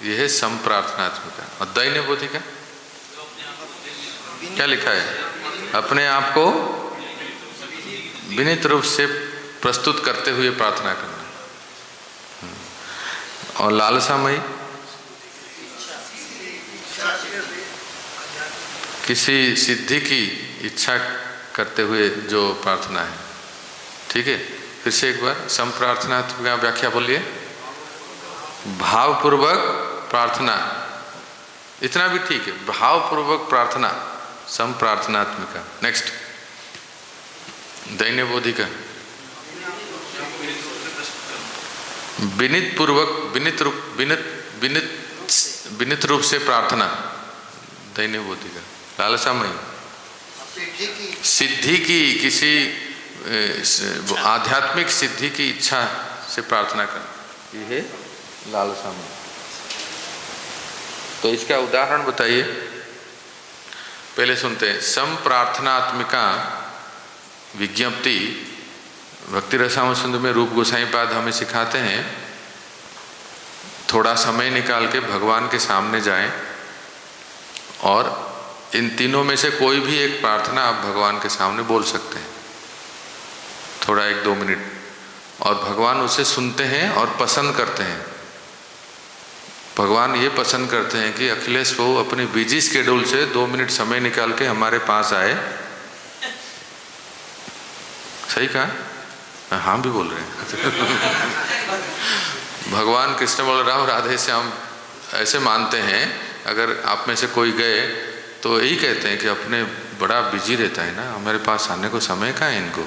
यह है सम प्रार्थनात्मिका। और दैन्य बोधिका क्या लिखा है? अपने आप को विनीत रूप से प्रस्तुत करते हुए प्रार्थना करना। और लालसामयी किसी सिद्धि की इच्छा करते हुए जो प्रार्थना है। ठीक है, फिर से एक बार, सम प्रार्थनात्मिका व्याख्या बोलिए। भावपूर्वक प्रार्थना, इतना भी ठीक है, भावपूर्वक प्रार्थना, सम प्रार्थनात्मिका। नेक्स्ट, दैन्य बोधिका, विनीत पूर्वक, विनीत रूप से प्रार्थना, दैन्य बोधिका। लालसामयी सिद्धि की, किसी आध्यात्मिक सिद्धि की इच्छा से प्रार्थना करना, ये है लालसामयी। तो इसका उदाहरण बताइए, पहले सुनते हैं। सम प्रार्थनात्मिका विज्ञप्ति भक्ति रसामृत में रूप गोसाई पाद हमें सिखाते हैं, थोड़ा समय निकाल के भगवान के सामने जाएं और इन तीनों में से कोई भी एक प्रार्थना आप भगवान के सामने बोल सकते हैं, थोड़ा 1-2 मिनट, और भगवान उसे सुनते हैं और पसंद करते हैं। भगवान ये पसंद करते हैं कि अखिलेश वो अपने बिजी शेड्यूल से 2 मिनट समय निकाल के हमारे पास आए। सही कहा? हाँ भी बोल रहे हैं। भगवान कृष्ण बलराम राधे श्याम ऐसे मानते हैं, अगर आप में से कोई गए तो यही कहते हैं कि अपने बड़ा बिजी रहता है ना, हमारे पास आने को समय कहाँ है इनको।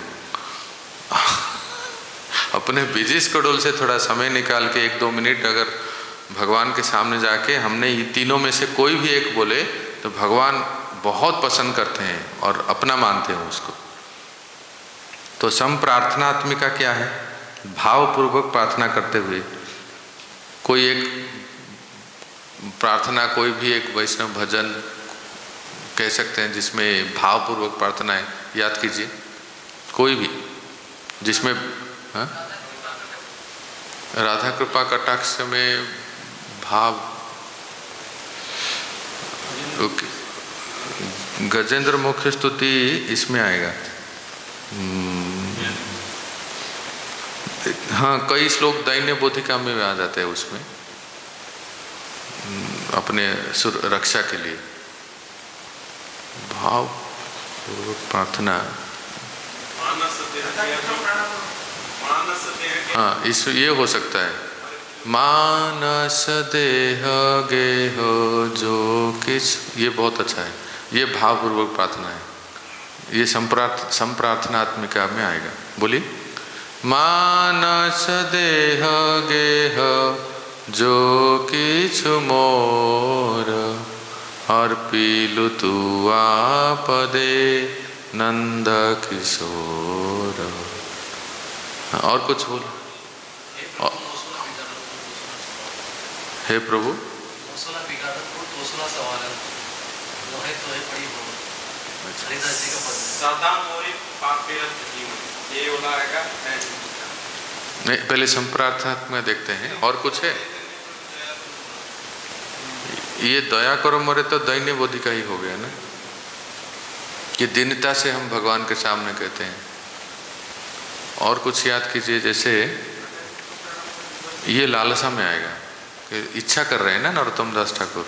अपने बिजी शेड्यूल से थोड़ा समय निकाल के 1-2 मिनट अगर भगवान के सामने जाके हमने ये तीनों में से कोई भी एक बोले तो भगवान बहुत पसंद करते हैं और अपना मानते हैं उसको। तो सम प्रार्थनात्मिका क्या है? भावपूर्वक प्रार्थना करते हुए कोई एक प्रार्थना, कोई भी एक वैष्णव भजन कह सकते हैं जिसमें भावपूर्वक प्रार्थना है, याद कीजिए कोई भी जिसमें राधा कृपा कटाक्ष में भाव। ओके, गजेंद्र मुख्य स्तुति इसमें आएगा। हाँ, कई श्लोक दैन्य बोधिका में आ जाते हैं उसमें, अपने रक्षा के लिए भाव प्रार्थना। हाँ, इस ये हो सकता है, मानस देह गेह जो किस, ये बहुत अच्छा है, ये भावपूर्वक प्रार्थना है, ये संप्रार्थनात्मिका में आएगा। बोलिए, मानस देह गेह जो किछ मोर अर्पिलु तू आपदे नंद किशोर। और कुछ बोल। हे प्रभु, नहीं, पहले संप्रार्थनात्मक देखते हैं। और कुछ है? ये दया करो मोरे तो दैन्य बोधिका ही हो गया ना, कि दीनता से हम भगवान के सामने कहते हैं। और कुछ याद कीजिए, जैसे ये लालसा में आएगा कि इच्छा कर रहे हैं ना नरोत्तम दास ठाकुर।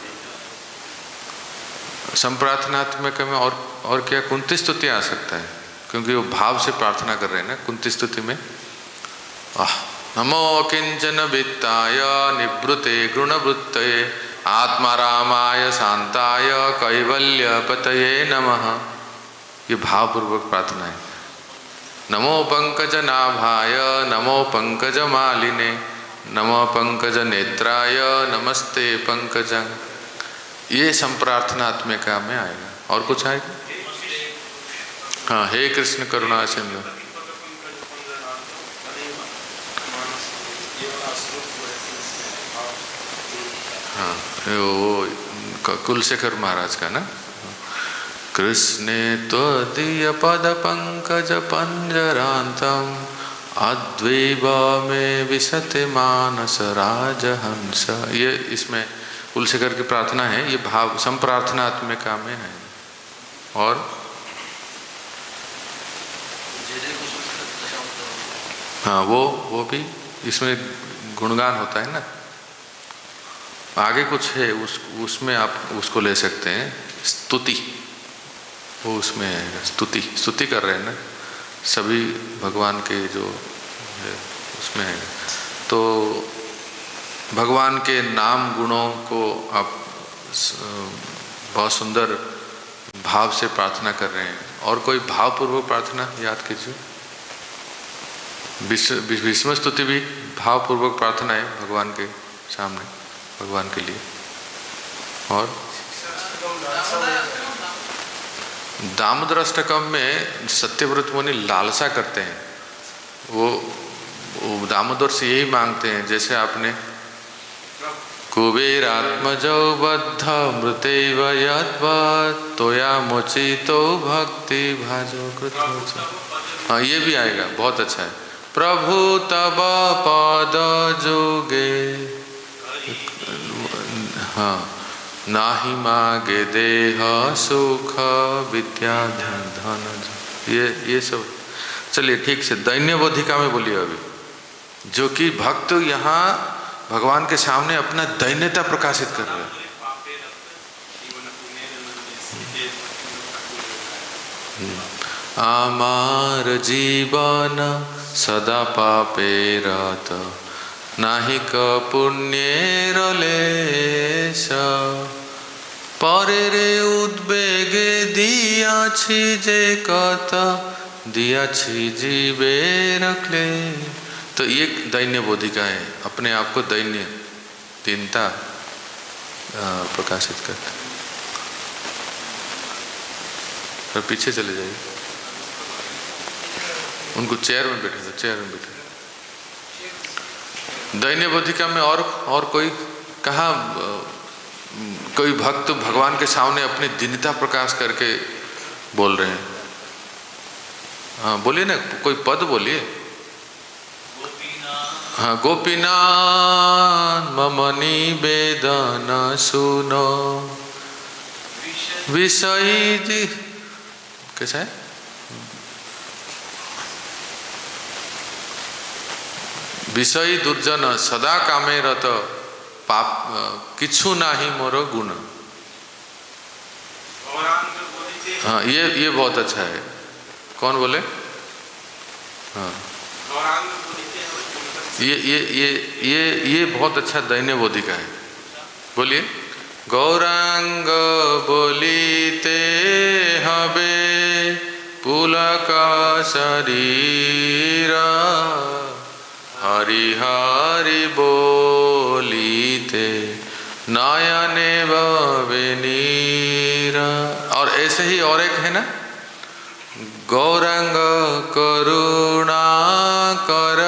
संप्रार्थनात्मक में और क्या कुंती स्तुति आ सकता है, क्योंकि वो भाव से प्रार्थना कर रहे हैं ना कुंती स्तुति में। नमो किंचन वित्ताय निवृते गुणवृत्तये आत्मा रामाय शांताय कैवल्य पतये नमः। ये भावपूर्वक प्रार्थना है। नमो पंकज नाभाय नमो पंकज मालिने नमो पंकज नेत्राय नमस्ते पंकजं, ये संप्रार्थनात्मिका में आएगा। और कुछ आएगा? हाँ, हे कृष्ण करुणा सिंधु। हाँ, वो कुलशेखर महाराज का ना, कृष्णे त्वदीय पद पंकज पंजरांतम अद्वैवा में विशते मानस राजहंस। ये इसमें कुलशेखर की प्रार्थना है, ये भाव संप्रार्थनात्मिका में है। और हाँ, वो भी इसमें गुणगान होता है ना। आगे कुछ है उसमें आप उसको ले सकते हैं, स्तुति, वो उसमें है, स्तुति कर रहे हैं ना सभी भगवान के जो है उसमें है। तो भगवान के नाम गुणों को आप बहुत सुंदर भाव से प्रार्थना कर रहे हैं। और कोई भावपूर्वक प्रार्थना याद कीजिए। भीष्म स्तुति भी भावपूर्वक प्रार्थना है भगवान के सामने, भगवान के लिए। और दामोदर अष्टकम में सत्यव्रत मुनि लालसा करते हैं, वो दामोदर से यही मांगते हैं, जैसे आपने कुबेरात्मजौ बद्ध मृतैव यद्वत् त्वया मोचितो भक्ति भाजो कृत। हाँ, ये भी आएगा, बहुत अच्छा है। प्रभु तब पद जोगे, हाँ, नाही मागे देह सुख विद्या धन। ये सब चलिए ठीक से दैन्य बोधिका में बोलिए अभी। जो कि भक्त यहाँ भगवान के सामने अपना दैन्यता प्रकाशित कर रहे हैं। आमार जीवन सदा पापे रत नाही क पुण्येर लेश परेरे उद्वेगे दियाछि जे कत दियाछि जीवे रखले। तो ये दैन्य बोधिका है, अपने आप को दैन्य दीनता प्रकाशित करते। तो पीछे चले जाइए, उनको चेयर में बैठे, चेयर में बैठे। दैन्य बोधिका में और कोई कहाँ कोई भक्त भगवान के सामने अपनी दीनता प्रकाश करके बोल रहे हैं? हाँ बोलिए ना, कोई पद बोलिए। हाँ, गोपीनाथ मम निवेदन सुनो विषयी जी, कैसा है? विषयी दुर्जन सदा कामे रत पाप किछु नाही मोर गुण। हाँ, ये बहुत अच्छा है। कौन बोले? हाँ, ये बहुत अच्छा दैन्य बोधिका है। बोलिए। गौरांग बोलीते हबे पुलक शरीरा हरि हरि बोलीते नयने भवे नीरा। और ऐसे ही और एक है ना, गौरांग करुणा कर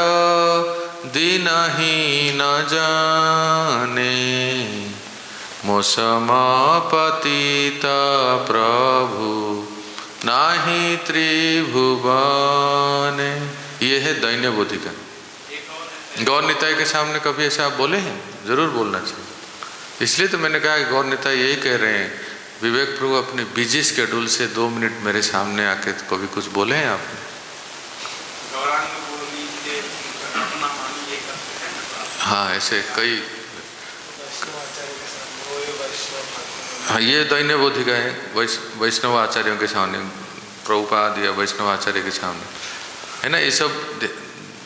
दीनहीन जाने मोसम पतित प्रभु नाही त्रिभुवन। ये है दैन्य बोधिका। गौर निताई के सामने कभी ऐसा आप बोले हैं? जरूर बोलना चाहिए। इसलिए तो मैंने कहा कि गौर निताई यही कह रहे हैं, विवेक प्रभु अपने बिजी शेड्यूल से 2 मिनट मेरे सामने आके तो कभी कुछ बोले हैं आपने? हाँ, ऐसे कई। हाँ, ये दैन्य बोधिका है वैष्णव आचार्यों के सामने, प्रभुपाद या वैष्णव आचार्य के सामने, है ना। ये सब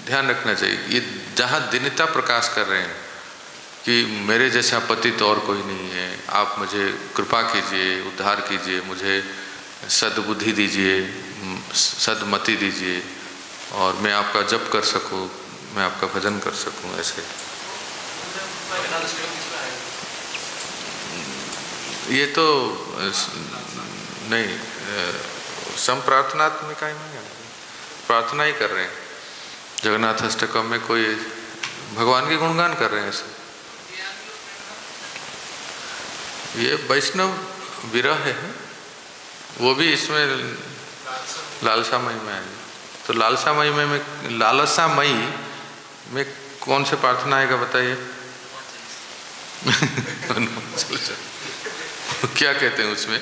ध्यान रखना चाहिए। ये जहाँ दीनता प्रकाश कर रहे हैं कि मेरे जैसा पति तो और कोई नहीं है, आप मुझे कृपा कीजिए, उद्धार कीजिए, मुझे सद्बुद्धि दीजिए, सद्मति दीजिए, और मैं आपका जप कर सकूं, मैं आपका भजन कर सकूं। ऐसे ये तो नहीं, संप्रार्थनात्मिका ही नहीं है, प्रार्थना ही कर रहे हैं। जगन्नाथ अष्टकम में कोई भगवान के गुणगान कर रहे हैं ऐसे। ये वैष्णव विरह है, वो भी इसमें लालसामयी में है। तो लालसामयी में लालसामयी में कौन से प्रार्थना आएगा बताइए? क्या कहते हैं उसमें,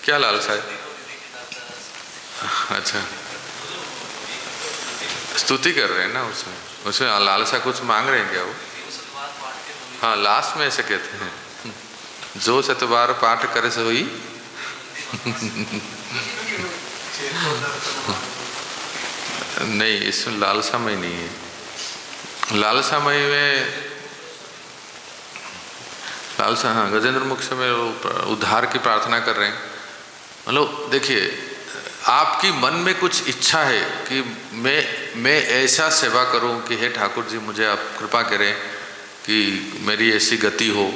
क्या लालसा है? अच्छा, स्तुति कर रहे हैं ना उसमें लालसा कुछ मांग रहे हैं क्या वो? हाँ, लास्ट में ऐसे कहते हैं, जो सतबार पाठ करे सोई नहीं, इसमें लालसामय नहीं है। लालसामय में लालसा, हाँ, गजेंद्र मुख से में उद्धार की प्रार्थना कर रहे हैं। मतलब देखिए, आपकी मन में कुछ इच्छा है कि मैं ऐसा सेवा करूं कि हे ठाकुर जी मुझे आप कृपा करें कि मेरी ऐसी गति हो,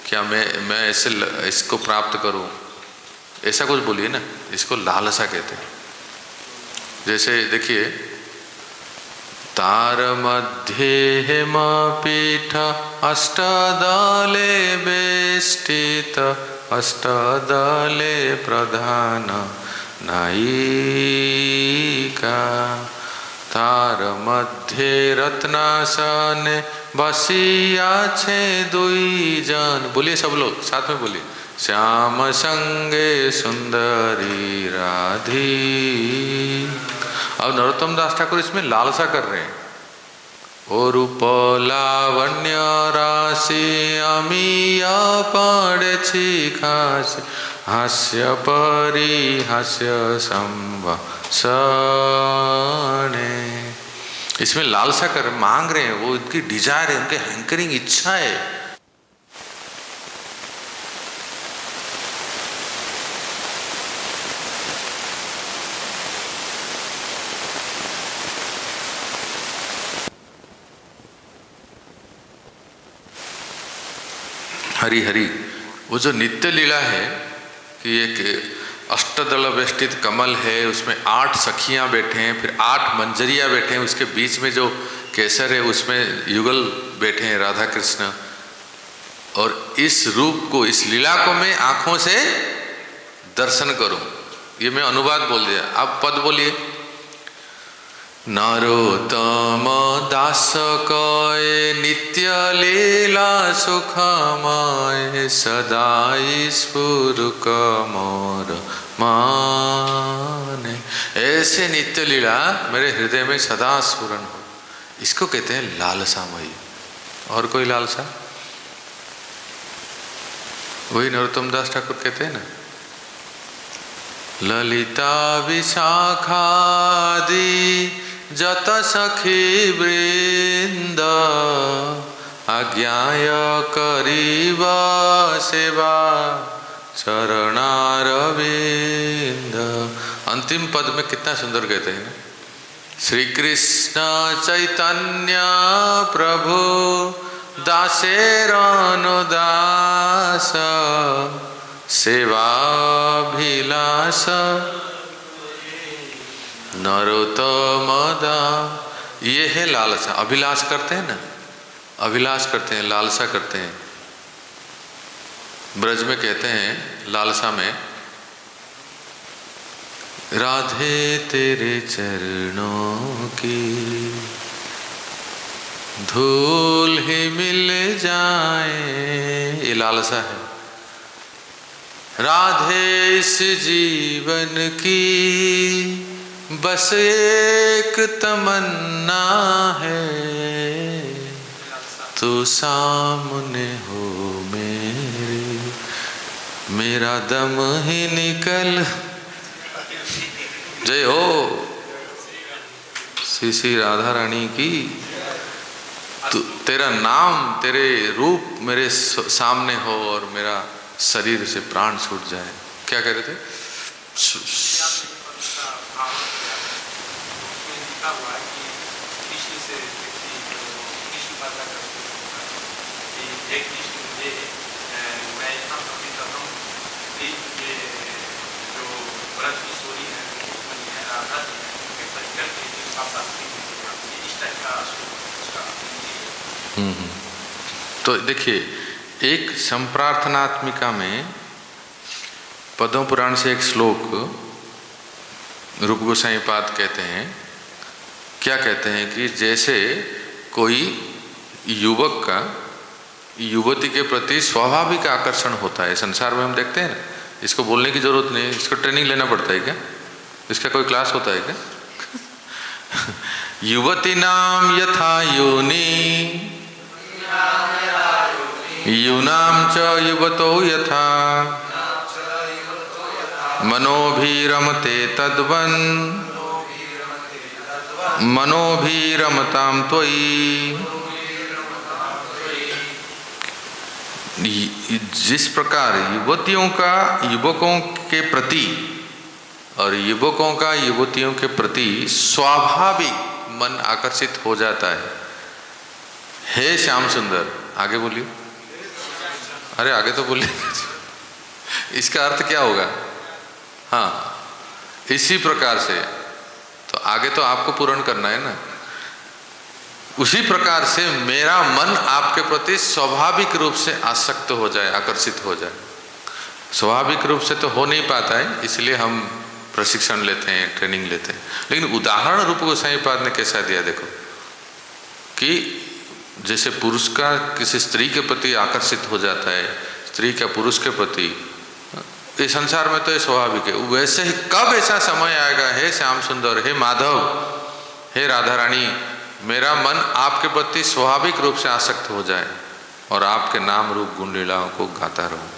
क्या मैं ऐसे इसको प्राप्त करूं, ऐसा कुछ बोलिए ना, इसको लालसा कहते हैं। जैसे देखिए, तार मध्ये हेमपीठ अष्टदले बेष्टित अष्टदले प्रधान नायिका, तार मध्ये रत्नासने बसिया छे दुई जन। बोलिए सब लोग साथ में बोलिए, श्याम संगे सुंदरी राधी। अब नरोत्तम दास ठाकुर इसमें लालसा कर रहे हैं। ओ रूप लावण्य राशि अमिया पड़े छी खास, हास्य परिहास्य संवसने। इसमें लालसा कर मांग रहे हैं, वो उनकी डिजायर है, उनके हैंकरिंग इच्छा है। हरि हरि, वो जो नित्य लीला है कि एक अष्टदल वेष्टित कमल है, उसमें 8 सखियां बैठे हैं, फिर 8 मंजरियां बैठे हैं, उसके बीच में जो केसर है उसमें युगल बैठे हैं राधा कृष्ण। और इस रूप को, इस लीला को मैं आंखों से दर्शन करूं, ये मैं अनुवाद बोल दिया। आप पद बोलिए। नरोत्तम दास कये नित्य लीला सुखमय, सदाई स्फुरुक मोर माने। ऐसे नित्य लीला मेरे हृदय में सदा स्फुरन हो, इसको कहते हैं लालसामयी। और कोई लालसा? वही नरोत्तम दास ठाकुर कहते हैं ना, ललिता विशाखादि जत सखी वृंद, आज्ञाय करीब सेवा चरणारविंद। अंतिम पद में कितना सुंदर कहते हैं ना, श्री कृष्ण चैतन्य प्रभु दासेरनुदास, सेवाभिलाष नरोत्तम दास। ये है लालसा। अभिलाष करते हैं ना, अभिलाष करते हैं, लालसा करते हैं। ब्रज में कहते हैं लालसा में, राधे तेरे चरणों की धूल ही मिल जाए, ये लालसा है। राधे इस जीवन की बस एक तमन्ना है, तू सामने हो मेरे, मेरा दम ही निकल। जय हो श्री श्री राधा रानी की। तू, तेरा नाम, तेरे रूप मेरे सामने हो और मेरा शरीर से प्राण छूट जाए। क्या कह रहे थे? मैं यहाँ अभी कर रहा हूँ कि ये जो व्रत की स्टोरी है रुक्मिणी है राधा जी है उनके परिकर के जो साथ इस टाइप का उसका तो देखिए, एक संप्रार्थनात्मिका में पद्म पुराण से एक श्लोक रूप गोसाई पाद कहते हैं, क्या कहते हैं कि जैसे कोई युवक का युवती के प्रति स्वाभाविक आकर्षण होता है, संसार में हम देखते हैं ना, इसको बोलने की जरूरत नहीं, इसको ट्रेनिंग लेना पड़ता है क्या? इसका कोई क्लास होता है क्या? युवती नाम यथा योनि यूनाम च युवतो यथा मनोभिरमते तद्वन् मनोभिरमतां त्वयि। जिस प्रकार युवतियों का युवकों के प्रति और युवकों का युवतियों के प्रति स्वाभाविक मन आकर्षित हो जाता है। हे श्याम सुंदर, आगे बोलिए, अरे आगे तो बोलिए। इसका अर्थ क्या होगा? हाँ, इसी प्रकार से तो आगे तो आपको पूर्ण करना है ना। उसी प्रकार से मेरा मन आपके प्रति स्वाभाविक रूप से आसक्त हो जाए, आकर्षित हो जाए। स्वाभाविक रूप से तो हो नहीं पाता है, इसलिए हम प्रशिक्षण लेते हैं, ट्रेनिंग लेते हैं। लेकिन उदाहरण रूप गोसाई पाद ने कैसा दिया, देखो कि जैसे पुरुष का किसी स्त्री के प्रति आकर्षित हो जाता है, स्त्री का पुरुष के प्रति, इस संसार में तो ये स्वाभाविक है। वैसे ही कब ऐसा समय आएगा, हे श्याम सुंदर, हे माधव, हे राधा रानी, मेरा मन आपके प्रति स्वाभाविक रूप से आसक्त हो जाए और आपके नाम रूप गुण लीलाओं को गाता रहूं।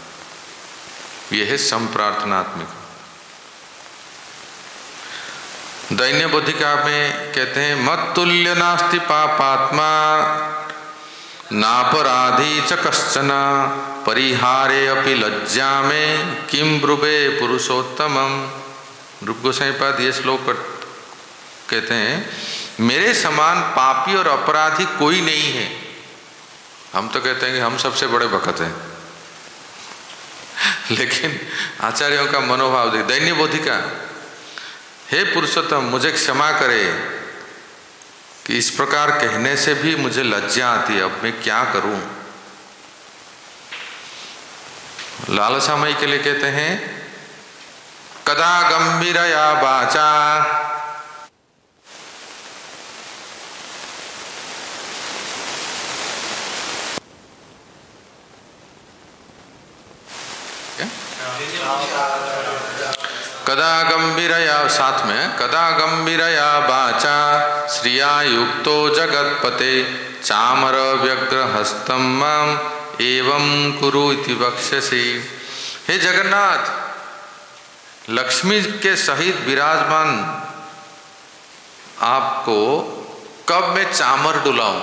यह है संप्रार्थनात्मिक। दैन्य बोधिका में कहते हैं, मत तुल्य नास्ति पापात्मा नापराधी च कश्चन परिहारे अपि लज्जा में किम ब्रुवे पुरुषोत्तमम। रूप गोसाई पाद ये श्लोक कहते हैं, मेरे समान पापी और अपराधी कोई नहीं है। हम तो कहते हैं कि हम सबसे बड़े भक्त हैं, लेकिन आचार्यों का मनोभाव देख। दैन्य बोधिका, हे पुरुषोत्तम, मुझे क्षमा करे कि इस प्रकार कहने से भी मुझे लज्जा आती है, अब मैं क्या करूं। लालसामयी के लिए कहते हैं, कदा गंभीरया वाचा कदा गंभीरया, साथ में, कदा गंभीरया वाचा श्रिया युक्तो जगत्पते चामर व्यग्र हस्तम माम एवं कुरु इति वक्ष्यसि। हे जगन्नाथ, लक्ष्मी के सहित विराजमान आपको कब मैं चामर डुलाऊं।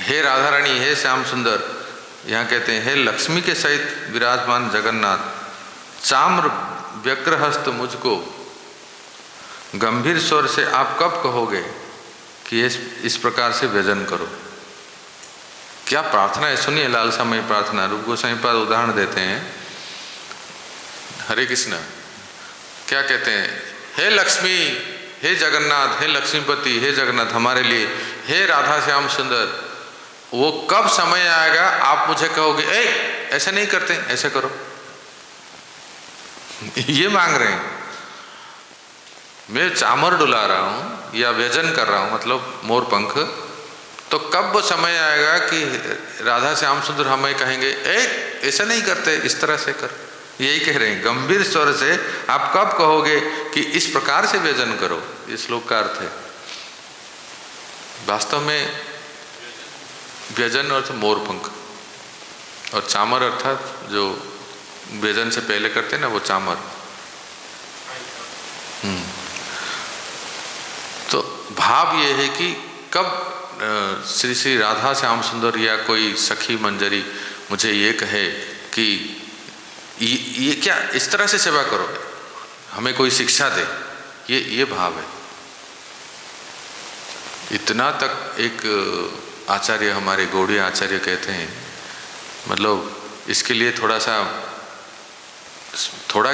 हे राधा रानी, हे श्याम सुंदर, यहाँ कहते हैं, हे लक्ष्मी के सहित विराजमान जगन्नाथ, चाम्र व्यग्रहस्त मुझको गंभीर स्वर से आप कब कहोगे कि इस प्रकार से व्यजन करो। क्या प्रार्थना है, सुनिए लालसामयी प्रार्थना। रूप गोसाई पाद उदाहरण देते हैं। हरे कृष्ण, क्या कहते हैं, हे लक्ष्मी, हे जगन्नाथ, हे लक्ष्मीपति, हे जगन्नाथ हमारे लिए, हे राधा श्याम सुंदर, वो कब समय आएगा आप मुझे कहोगे, ऐसा नहीं करते, ऐसा करो। ये मांग रहे हैं। मैं चामर डुला रहा हूं या व्यजन कर रहा हूं, मतलब मोर पंख, तो कब वो समय आएगा कि राधा श्याम सुंदर हमें कहेंगे, ऐसा नहीं करते, इस तरह से कर। यही कह रहे हैं, गंभीर स्वर से आप कब कहोगे कि इस प्रकार से व्यजन करो। इस श्लोक का अर्थ है, वास्तव में व्यजन अर्थ मोर पंख और चामर अर्थात जो व्यजन से पहले करते हैं ना, वो चामर। तो भाव ये है कि कब श्री श्री राधा श्याम सुंदर या कोई सखी मंजरी मुझे ये कहे कि ये क्या इस तरह से सेवा करो, हमें कोई शिक्षा दे, ये भाव है। इतना तक एक आचार्य, हमारे गौड़ीय आचार्य कहते हैं मतलब इसके लिए थोड़ा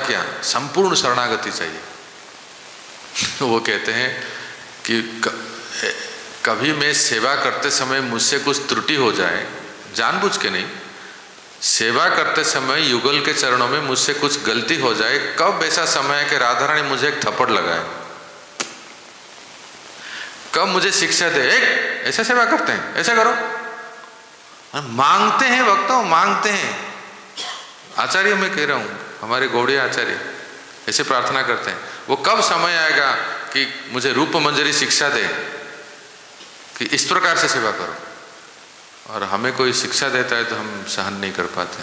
क्या, संपूर्ण शरणागति चाहिए। वो कहते हैं कि कभी मैं सेवा करते समय मुझसे कुछ त्रुटि हो जाए, जानबूझ के नहीं, सेवा करते समय युगल के चरणों में मुझसे कुछ गलती हो जाए, कब ऐसा समय है कि राधा रानी मुझे एक थप्पड़ लगाए, कब मुझे शिक्षा दे, एक ऐसा सेवा करते हैं, ऐसा करो, मांगते हैं भक्तों, मांगते हैं। आचार्य मैं कह रहा हूं, हमारे गौड़िया आचार्य ऐसे प्रार्थना करते हैं, वो कब समय आएगा कि मुझे रूप मंजरी शिक्षा दे कि इस प्रकार से सेवा करो, और हमें कोई शिक्षा देता है तो हम सहन नहीं कर पाते।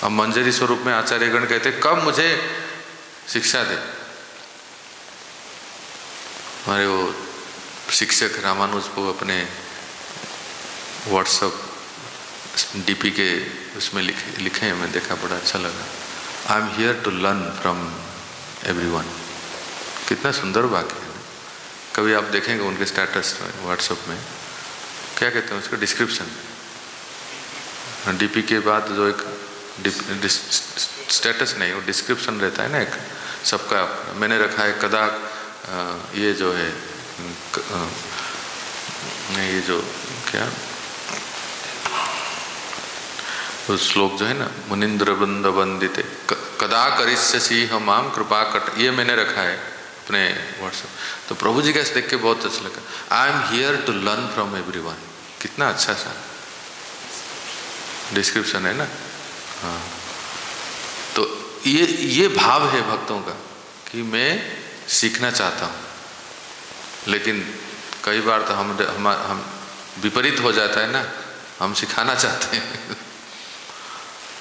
अब मंजरी स्वरूप में आचार्यगण कहते कब मुझे शिक्षा दे। हमारे वो शिक्षक रामानुज को अपने व्हाट्सएप डीपी के उसमें लिखे हैं, मैं देखा, बड़ा अच्छा लगा। I am here to learn from everyone. कितना सुंदर वाक्य है। कभी आप देखेंगे उनके स्टेटस व्हाट्सएप में, क्या कहते हैं उसका डिस्क्रिप्शन, डीपी के बाद जो एक स्टेटस नहीं, वो डिस्क्रिप्शन रहता है ना एक सबका, मैंने रखा है कदा ये जो है ये जो क्या वो श्लोक जो है ना, मुनिंद्र वृंद वंदिते कदा करिष्यसि हमाम कृपा कट, ये मैंने रखा है अपने व्हाट्सएप। तो प्रभु जी का देख के बहुत अच्छा लगा। I am here to learn from everyone. कितना अच्छा सा डिस्क्रिप्शन है ना। हाँ, तो ये भाव है भक्तों का कि मैं सीखना चाहता हूँ, लेकिन कई बार तो हम विपरीत हो जाता है ना, हम सिखाना चाहते हैं।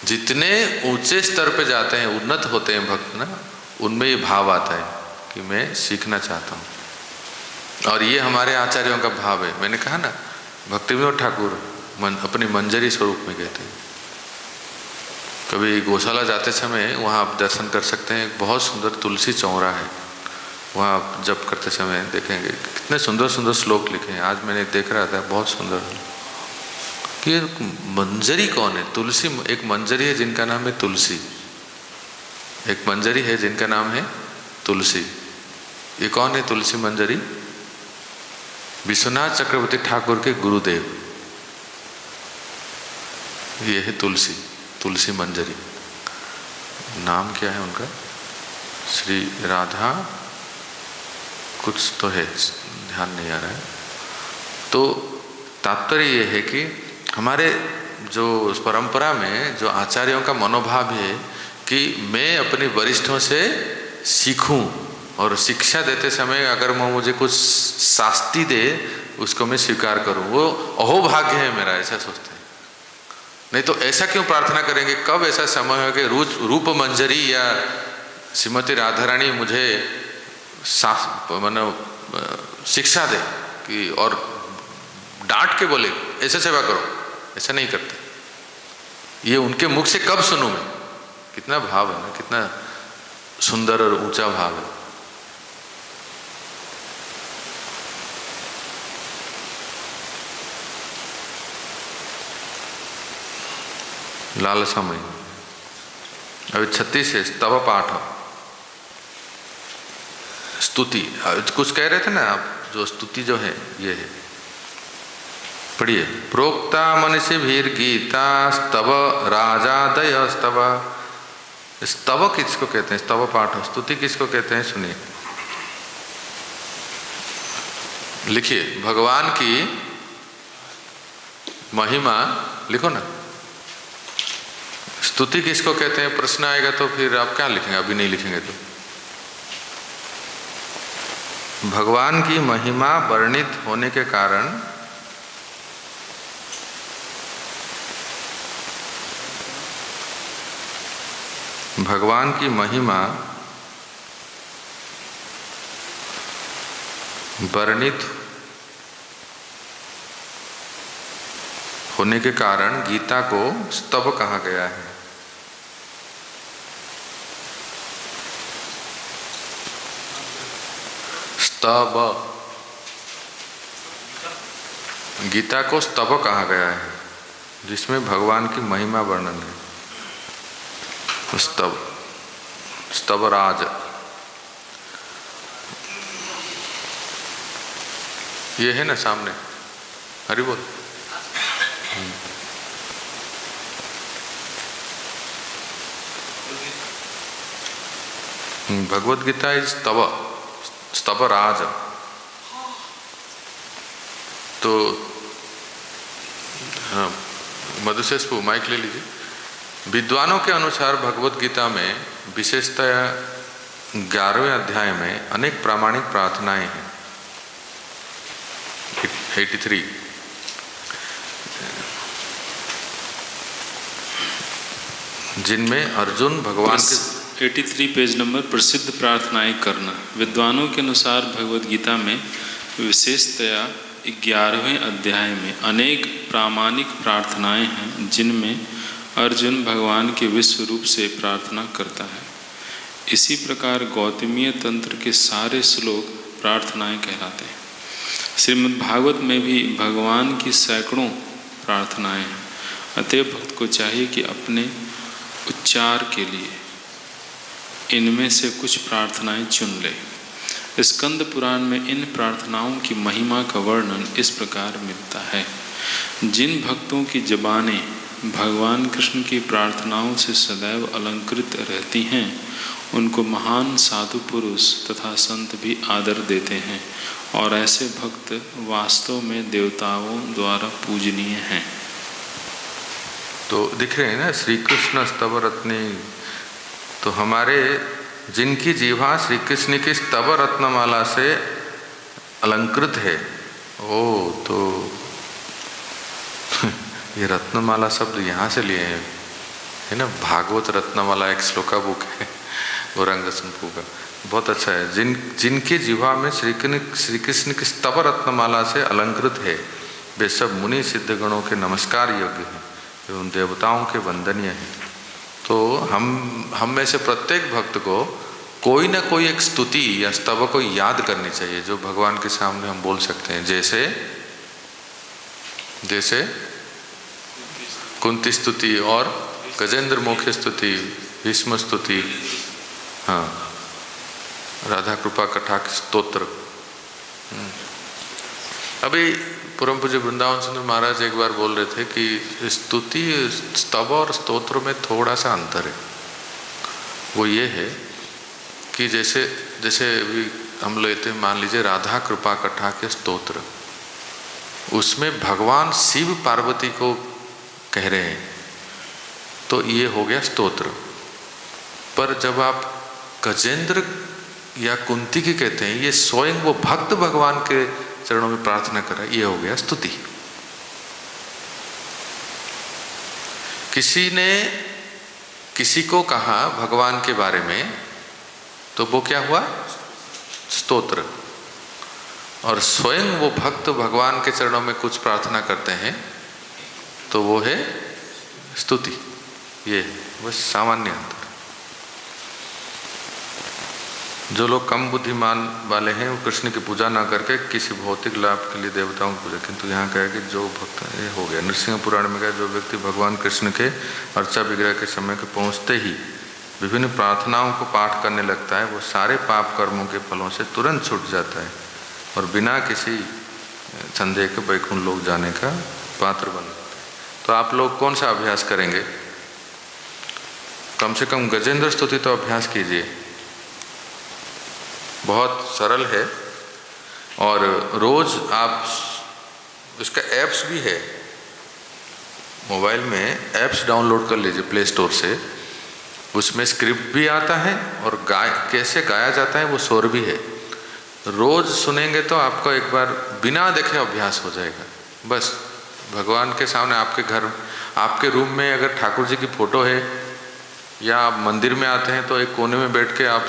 जितने ऊंचे स्तर पे जाते हैं, उन्नत होते हैं भक्त ना, उनमें ये भाव आता है कि मैं सीखना चाहता हूँ। और ये हमारे आचार्यों का भाव है। मैंने कहा ना, भक्तिविनोद ठाकुर अपनी मंजरी स्वरूप में कहते हैं। कभी गौशाला जाते समय वहाँ आप दर्शन कर सकते हैं, एक बहुत सुंदर तुलसी चौरा है, वहाँ आप जप करते समय देखेंगे कितने सुंदर सुंदर श्लोक लिखे हैं। आज मैंने देख रहा था, बहुत सुंदर कि मंजरी कौन है। तुलसी, एक मंजरी है जिनका नाम है तुलसी, एक मंजरी है जिनका नाम है तुलसी। ये कौन है तुलसी मंजरी? विश्वनाथ चक्रवर्ती ठाकुर के गुरुदेव, ये है तुलसी, तुलसी मंजरी। नाम क्या है उनका? श्री राधा कुछ तो है, ध्यान नहीं आ रहा है। तो तात्पर्य ये है कि हमारे जो परंपरा में जो आचार्यों का मनोभाव है कि मैं अपने वरिष्ठों से सीखूं, और शिक्षा देते समय अगर वो मुझे कुछ शास्ति दे उसको मैं स्वीकार करूं, वो अहोभाग्य है मेरा, ऐसा सोचते हैं। नहीं तो ऐसा क्यों प्रार्थना करेंगे, कब ऐसा समय हो कि रूप मंजरी या श्रीमती राधा रानी मुझे शिक्षा दे कि और डांट के बोले ऐसे सेवा करो, ऐसा नहीं करते। ये उनके मुख से कब सुनूं मैं? कितना भाव है ना, कितना सुंदर और ऊंचा भाव है। लालसामय। अभी 36 है स्तव पाठ, स्तुति। कुछ कह रहे थे ना आप, जो स्तुति जो है ये है, पढ़िए। प्रोक्ता मनीषी भीर गीता स्तव राजादय स्तव। स्तव किसको कहते हैं? स्तव पाठ। स्तुति किसको कहते हैं? सुनिए, लिखिए। भगवान की महिमा लिखो ना। स्तुति किसको कहते हैं? प्रश्न आएगा तो फिर आप क्या लिखेंगे? अभी नहीं लिखेंगे तो। भगवान की महिमा वर्णित होने के कारण भगवान की महिमा वर्णित होने के कारण गीता को स्तव कहा गया है। स्तव, गीता को स्तव कहा गया है। जिसमें भगवान की महिमा वर्णन है। स्तवराज, ये है ना सामने, हरि बोल। भगवद गीता इज स्तवराज। तो हाँ, मधुसेस्पु माइक ले लीजिए। विद्वानों के अनुसार भगवद गीता में विशेषतया 11वें अध्याय में अनेक प्रामाणिक प्रार्थनाएं हैं। 83 जिनमें अर्जुन भगवान के 83 पेज नंबर प्रसिद्ध प्रार्थनाएं करना। विद्वानों के अनुसार भगवद गीता में विशेषतया 11वें अध्याय में अनेक प्रामाणिक प्रार्थनाएं हैं, जिनमें अर्जुन भगवान के विश्व रूप से प्रार्थना करता है। इसी प्रकार गौतमीय तंत्र के सारे श्लोक प्रार्थनाएं कहलाते हैं। श्रीमद् भागवत में भी भगवान की सैकड़ों प्रार्थनाएं हैं। अतः भक्त को चाहिए कि अपने उच्चार के लिए इनमें से कुछ प्रार्थनाएं चुन ले। स्कंद पुराण में इन प्रार्थनाओं की महिमा का वर्णन इस प्रकार मिलता है। जिन भक्तों की ज़बानें भगवान कृष्ण की प्रार्थनाओं से सदैव अलंकृत रहती हैं, उनको महान साधु पुरुष तथा संत भी आदर देते हैं, और ऐसे भक्त वास्तव में देवताओं द्वारा पूजनीय हैं। तो दिख रहे हैं ना, श्री कृष्ण स्तव रत्नी। तो हमारे जिनकी जीवा श्री कृष्ण की स्तव रत्नमाला से अलंकृत है, ओ तो ये रत्नमाला शब्द यहाँ से लिए हैं, है ना। भागवत रत्नमाला एक श्लोका बुक है गौरांग संपू का, बहुत अच्छा है। जिनकी जीवा में श्री कृष्ण की स्तव रत्नमाला से अलंकृत है, वे सब मुनि सिद्ध गणों के नमस्कार योग्य हैं, वे उन देवताओं के वंदनीय हैं। तो हम में से प्रत्येक भक्त को कोई ना कोई एक स्तुति या स्तव को याद करनी चाहिए, जो भगवान के सामने हम बोल सकते हैं। जैसे कुंती स्तुति और गजेंद्र मुख्य स्तुति, भीष्म स्तुति, हाँ, राधा कृपा कटाक्ष स्तोत्र। अभी परम पूज्य वृंदावन सुंदर महाराज एक बार बोल रहे थे कि स्तुति, स्तव और स्तोत्र में थोड़ा सा अंतर है। वो ये है कि जैसे अभी हम लेते हैं, मान लीजिए राधा कृपा कटाक्ष स्तोत्र, उसमें भगवान शिव पार्वती को कह रहे हैं, तो ये हो गया स्तोत्र। पर जब आप गजेंद्र या कुंती की कहते हैं, ये स्वयं वो भक्त भगवान के चरणों में प्रार्थना कर रहा है, ये हो गया स्तुति। किसी ने किसी को कहा भगवान के बारे में, तो वो क्या हुआ? स्तोत्र। और स्वयं वो भक्त भगवान के चरणों में कुछ प्रार्थना करते हैं, तो वो है स्तुति। ये बस सामान्य अंतर। जो लोग कम बुद्धिमान वाले हैं, वो कृष्ण की पूजा ना करके किसी भौतिक लाभ के लिए देवताओं की पूजा। किंतु यहाँ कहा कि जो भक्त, ये हो गया नृसिंह पुराण में कहा, जो व्यक्ति भगवान कृष्ण के अर्चा विग्रह के समय के पहुँचते ही विभिन्न प्रार्थनाओं को पाठ करने लगता है, वो सारे पाप कर्मों के फलों से तुरंत छूट जाता है और बिना किसी संदेह के वैकुंठ लोक जाने का पात्र बन जाता है। तो आप लोग कौन सा अभ्यास करेंगे? कम से कम गजेंद्र स्तुति तो अभ्यास कीजिए, बहुत सरल है। और रोज आप, उसका ऐप्स भी है, मोबाइल में ऐप्स डाउनलोड कर लीजिए प्ले स्टोर से। उसमें स्क्रिप्ट भी आता है और कैसे गाया जाता है वो स्वर भी है। रोज सुनेंगे तो आपको एक बार बिना देखे अभ्यास हो जाएगा। बस भगवान के सामने, आपके घर, आपके रूम में अगर ठाकुर जी की फोटो है, या आप मंदिर में आते हैं, तो एक कोने में बैठ के आप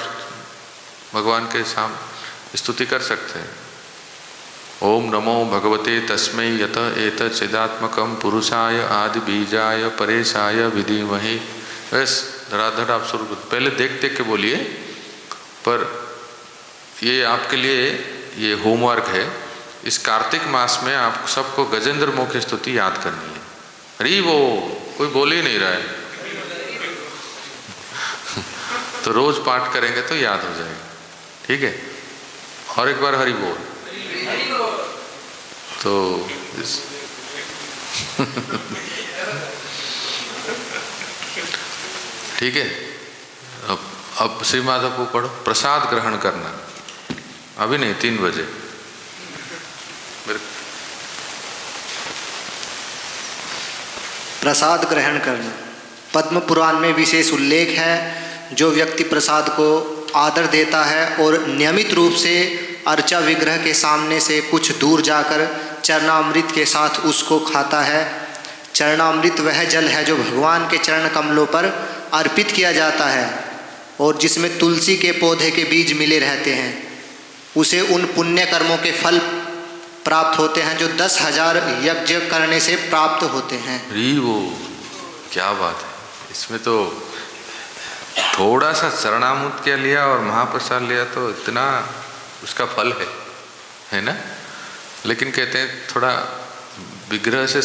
भगवान के सामने स्तुति कर सकते हैं। ओम नमो भगवते तस्मै यत एत चिदात्मकम पुरुषाय आदि बीजाय परेशाय विधिमहि। बस धड़ाधड़ आप शुरू, पहले देख देख के बोलिए, पर ये आपके लिए ये होमवर्क है। इस कार्तिक मास में आप सबको गजेंद्र मुख्य स्तुति याद करनी है। हरी वो कोई बोल ही नहीं रहा है। तो रोज पाठ करेंगे तो याद हो जाएगा, ठीक है। और एक बार हरि बोल। तो ठीक है। अब श्री माधव को पढ़ो। प्रसाद ग्रहण करना, अभी नहीं, 3 बजे। प्रसाद ग्रहण करना। पद्म पुराण में विशेष उल्लेख है, जो व्यक्ति प्रसाद को आदर देता है और नियमित रूप से अर्चा विग्रह के सामने से कुछ दूर जाकर चरणामृत के साथ उसको खाता है। चरणामृत वह जल है जो भगवान के चरण कमलों पर अर्पित किया जाता है और जिसमें तुलसी के पौधे के बीज मिले रहते हैं। उसे उन पुण्य कर्मों के फल प्राप्त होते हैं जो 10,000 यज्ञ करने से प्राप्त होते हैं। वो क्या बात है। इसमें तो थोड़ा सा चरणामृत क्या लिया और महाप्रसाद लिया तो इतना उसका फल है ना। लेकिन कहते हैं थोड़ा विग्रह से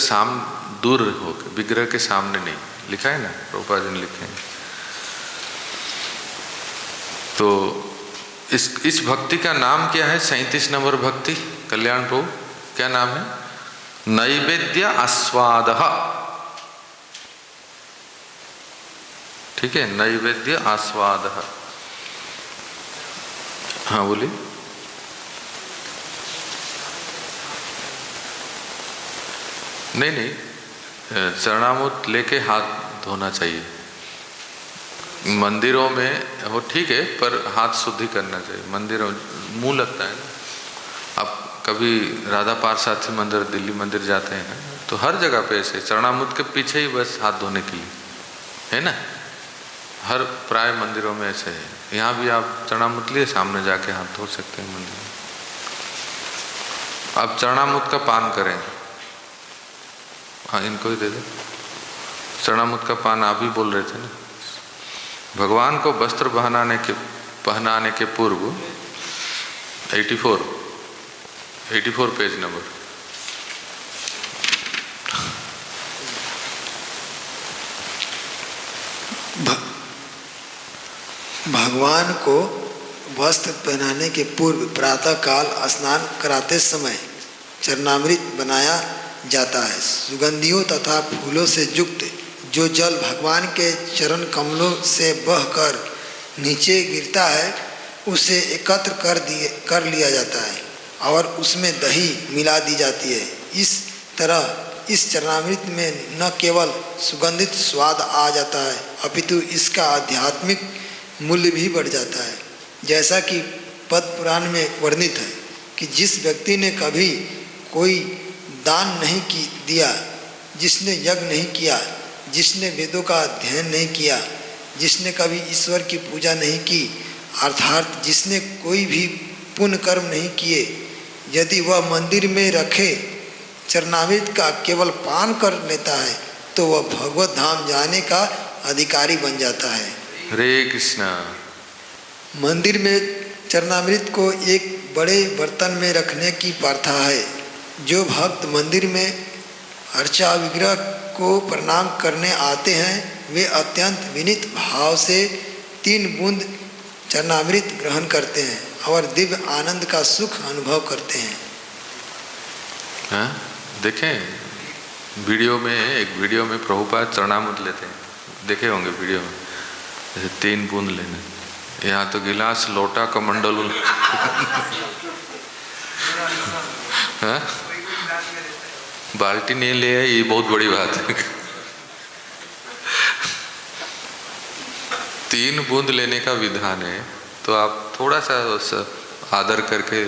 दूर हो, विग्रह के सामने नहीं, लिखा है ना, प्रभुपाद जी ने लिखे हैं। तो इस भक्ति का नाम क्या है? 37 नंबर भक्ति, कल्याण प्रभु, क्या नाम है? नैवेद्य आस्वाद। ठीक है, नैवेद्य आस्वाद। हाँ बोलिए। नहीं, चरणामृत लेके हाथ धोना चाहिए। मंदिरों में वो ठीक है, पर हाथ शुद्धि करना चाहिए। मंदिरों मुंह लगता है ना। आप कभी राधा पार्षद मंदिर, दिल्ली मंदिर जाते हैं ना, तो हर जगह पे ऐसे चरणामृत के पीछे ही बस हाथ धोने के लिए है ना। हर प्राय मंदिरों में ऐसे है। यहाँ भी आप चरणामृत लिए सामने जाके हाथ धो सकते हैं मंदिर में। आप चरणामृत का पान करें। हाँ, इनको ही दे दो चरणामृत का पान। आप ही बोल रहे थे ना, भगवान को वस्त्र पहनाने के पूर्व 84 पेज नंबर। भगवान को वस्त्र पहनाने के पूर्व प्रातः काल स्नान कराते समय चरणामृत बनाया जाता है। सुगंधियों तथा फूलों से युक्त जो जल भगवान के चरण कमलों से बहकर नीचे गिरता है, उसे एकत्र कर लिया जाता है और उसमें दही मिला दी जाती है। इस तरह इस चरणामृत में न केवल सुगंधित स्वाद आ जाता है, अपितु इसका आध्यात्मिक मूल्य भी बढ़ जाता है। जैसा कि पद्म पुराण में वर्णित है कि जिस व्यक्ति ने कभी कोई दान नहीं दिया, जिसने यज्ञ नहीं किया, जिसने वेदों का अध्ययन नहीं किया, जिसने कभी ईश्वर की पूजा नहीं की, अर्थात जिसने कोई भी पुण्य कर्म नहीं किए, यदि वह मंदिर में रखे चरणामृत का केवल पान कर लेता है तो वह भगवत धाम जाने का अधिकारी बन जाता है। हरे कृष्णा। मंदिर में चरणामृत को एक बड़े बर्तन में रखने की प्रथा है। जो भक्त मंदिर में अर्चा विग्रह को प्रणाम करने आते हैं, वे अत्यंत विनीत भाव से 3 बूंद चरणामृत ग्रहण करते हैं और दिव्य आनंद का सुख अनुभव करते हैं। हाँ, देखें वीडियो में, एक वीडियो में प्रभुपाद चरणामृत लेते हैं, देखे होंगे वीडियो में, जैसे 3 बूंद लेने। यहाँ तो गिलास, लोटा, कमंडल हाँ? बाल्टी नहीं ले आए, ये बहुत बड़ी बात है। 3 बूंद लेने का विधान है, तो आप थोड़ा सा आदर करके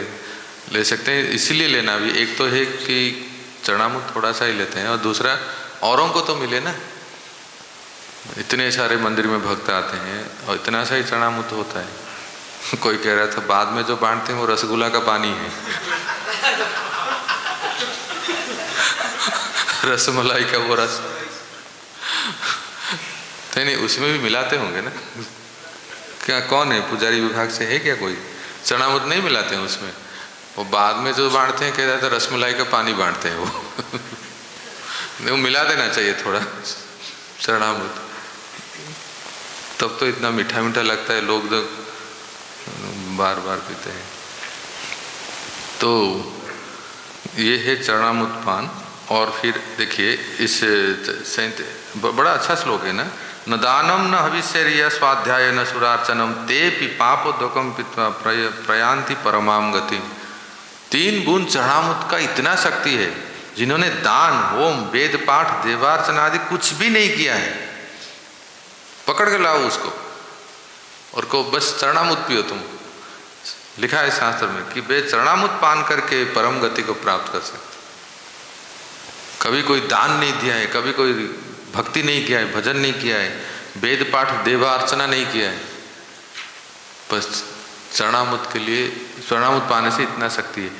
ले सकते हैं। इसीलिए लेना भी, एक तो है कि चरणामृत थोड़ा सा ही लेते हैं, और दूसरा औरों को तो मिले ना। इतने सारे मंदिर में भक्त आते हैं और इतना सा ही चरणामृत होता है। कोई कह रहा था बाद में जो बांटते हैं वो रसगुल्ला का पानी है। रसमलाई का वो रस नहीं, उसमें भी मिलाते होंगे ना। क्या कौन है पुजारी विभाग से है क्या कोई? चरणामृत नहीं मिलाते हैं उसमें। वो बाद में जो बांटते हैं, कह रहा था रसमलाई का पानी बांटते हैं वो। वो मिला देना चाहिए थोड़ा चरणामृत, तब तो इतना मीठा मीठा लगता है, लोग तो बार बार पीते हैं। तो ये है चरणामृत पान। और फिर देखिए इस बड़ा अच्छा श्लोक है ना, न दानम न हविष्य स्वाध्याय न सुरार्चनम ते पिपापोदकम पित्वा प्रयांति परमाम गति। 3 बूंद चरणामृत का इतना शक्ति है, जिन्होंने दान, होम, वेद पाठ, देवार्चना आदि कुछ भी नहीं किया है, पकड़ के लाओ उसको और को बस चरणामृत पियो तुम। लिखा है शास्त्र में कि वे चरणामृत पान करके परम गति को प्राप्त कर सकते। कभी कोई दान नहीं दिया है, कभी कोई भक्ति नहीं किया है, भजन नहीं किया है, वेद पाठ, देवार्चना नहीं किया है, बस चरणामृत के लिए, चरणामृत पाने से इतना शक्ति है।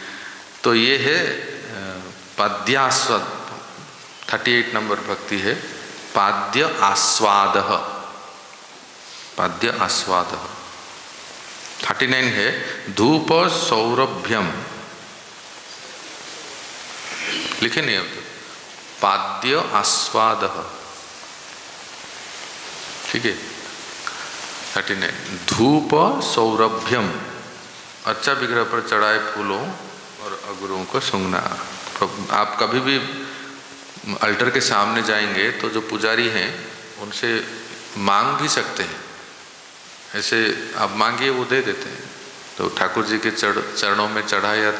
तो ये है पाद्यास्वाद, 38 नंबर भक्ति है, पाद्य आस्वाद, पाद्य आस्वाद। 39 है धूप सौरभ्यम, लिखे नहीं अब, पाद्य आस्वाद, ठीक है। 39 धूप सौरभ्यम, अच्छा विग्रह पर चढ़ाए फूलों और अगुरों को सूंघना। आप कभी भी अल्टर के सामने जाएंगे तो जो पुजारी हैं उनसे मांग भी सकते हैं, ऐसे आप मांगिए वो दे देते हैं। तो ठाकुर जी के चरणों में चढ़ाया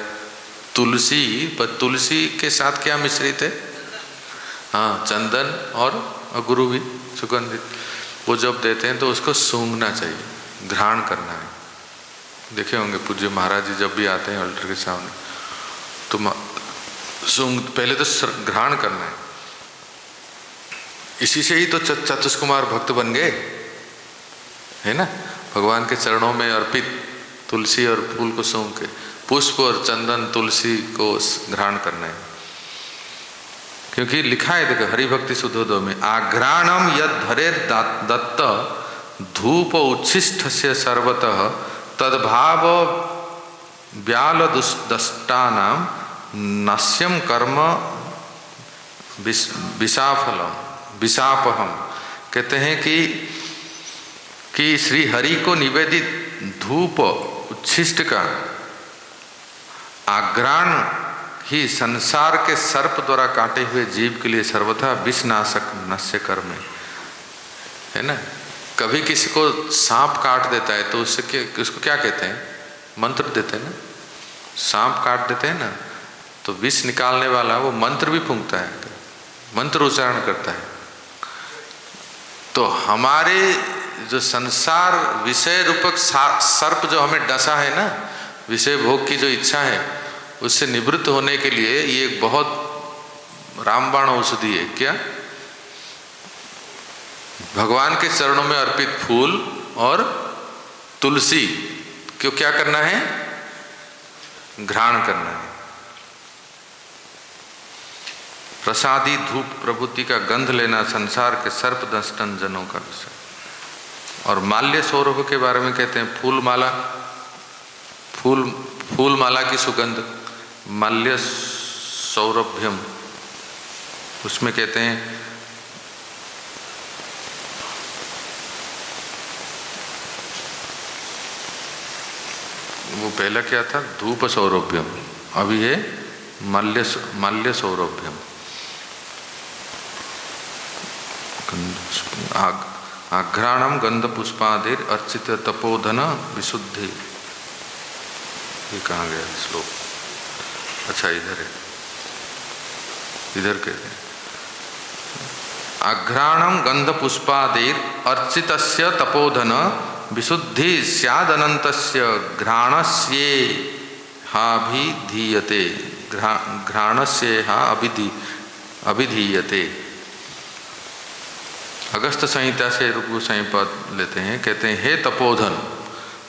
तुलसी, पर तुलसी के साथ क्या मिश्रित है? हाँ, चंदन और अगुरु भी सुगंधित, वो जब देते हैं तो उसको सूंघना चाहिए, घ्राण करना है। देखे होंगे पूज्य महाराज जी जब भी आते हैं अल्टर के सामने तो सूंघ, पहले तो घ्राण करना है। इसी से ही तो चतुष्कुमार भक्त बन गए, है ना, भगवान के चरणों में अर्पित तुलसी और फूल को सूंघ के, पुष्प और चंदन तुलसी को घ्राण करना है। क्योंकि लिखा है देखो हरिभक्ति सुधोधो में, आघ्राणम यद धरेर दत्त धूप उच्छिष्ट से सर्वतः तद्भाव व्याल दष्टानाम नश्यम कर्म विषाफलम विषापहम। कहते हैं कि श्री हरि को निवेदित धूप उच्छिष्ट का आघ्राण ही संसार के सर्प द्वारा काटे हुए जीव के लिए सर्वथा विषनाशक नश्य कर्म है ना। कभी किसी को सांप काट देता है तो उसको क्या कहते हैं? मंत्र देते हैं ना। सांप काट देते हैं ना तो विष निकालने वाला वो मंत्र भी फूंकता है, मंत्र उच्चारण करता है। तो हमारे जो संसार विषय रूपक सर्प जो हमें डसा है ना, विषय भोग की जो इच्छा है, उससे निवृत्त होने के लिए ये एक बहुत रामबाण औषधि है। क्या? भगवान के चरणों में अर्पित फूल और तुलसी क्यों क्या करना है? घ्राण करना है। प्रसादी धूप प्रभुति का गंध लेना संसार के सर्प दंष्टन जनों का विषय। और माल्य सौरभ के बारे में कहते हैं फूल माला, फूल माला की सुगंध माल्य सौरभ्यम, उसमें कहते हैं वो पहला क्या था? धूप सौरभ्यम, अभी है माल्य सौरभ्यम। आघ्राणम गंध पुष्पादिर अर्चित तपोधन विशुद्धि। ये कहाँ गया श्लोक? अच्छा इधर है, इधर कहते हैं आघ्राणम गंध पुष्पादिर अर्चितस्य तपोधन विशुद्धि स्यादनन्तस्य घ्राणस्ये हाभिधीयते। घ्राणस्ये हा अभिधीयते। अगस्त संहिता से रुकु संहिपद लेते हैं, कहते हैं हे तपोधन,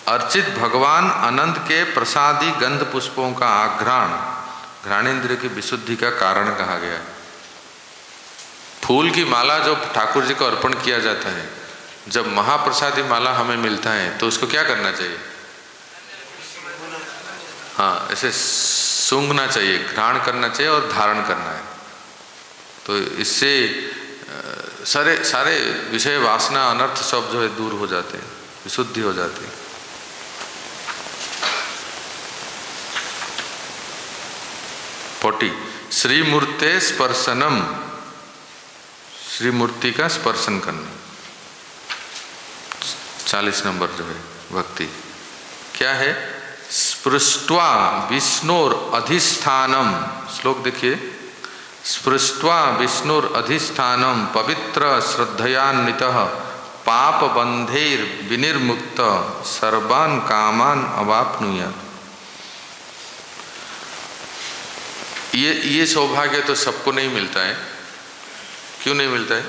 अर्चित भगवान अनंत के प्रसादी गंध पुष्पों का आघ्राण घ्राणेन्द्र की विशुद्धि का कारण कहा गया है। फूल की माला जो ठाकुर जी को अर्पण किया जाता है, जब महाप्रसादी माला हमें मिलता है तो उसको क्या करना चाहिए? हाँ, ऐसे सूंघना चाहिए, घ्राण करना चाहिए और धारण करना है। तो इससे सारे विषय वासना अनर्थ सब जो है दूर हो जाते हैं, विशुद्धि हो जाती है। पोटी श्री मूर्ते स्पर्शनम, श्री मूर्ति का स्पर्शन करना। 40 नंबर जो है भक्ति क्या है? स्पृष्ट्वा विष्णुर अधिष्ठानम, श्लोक देखिए, स्पृष्ट्वा विष्णुर अधिष्ठानम पवित्र श्रद्धयान्वितः पाप बंधेर विनिर्मुक्त सर्वान कामान अवाप्नुयात्। ये सौभाग्य तो सबको नहीं मिलता है। क्यों नहीं मिलता है?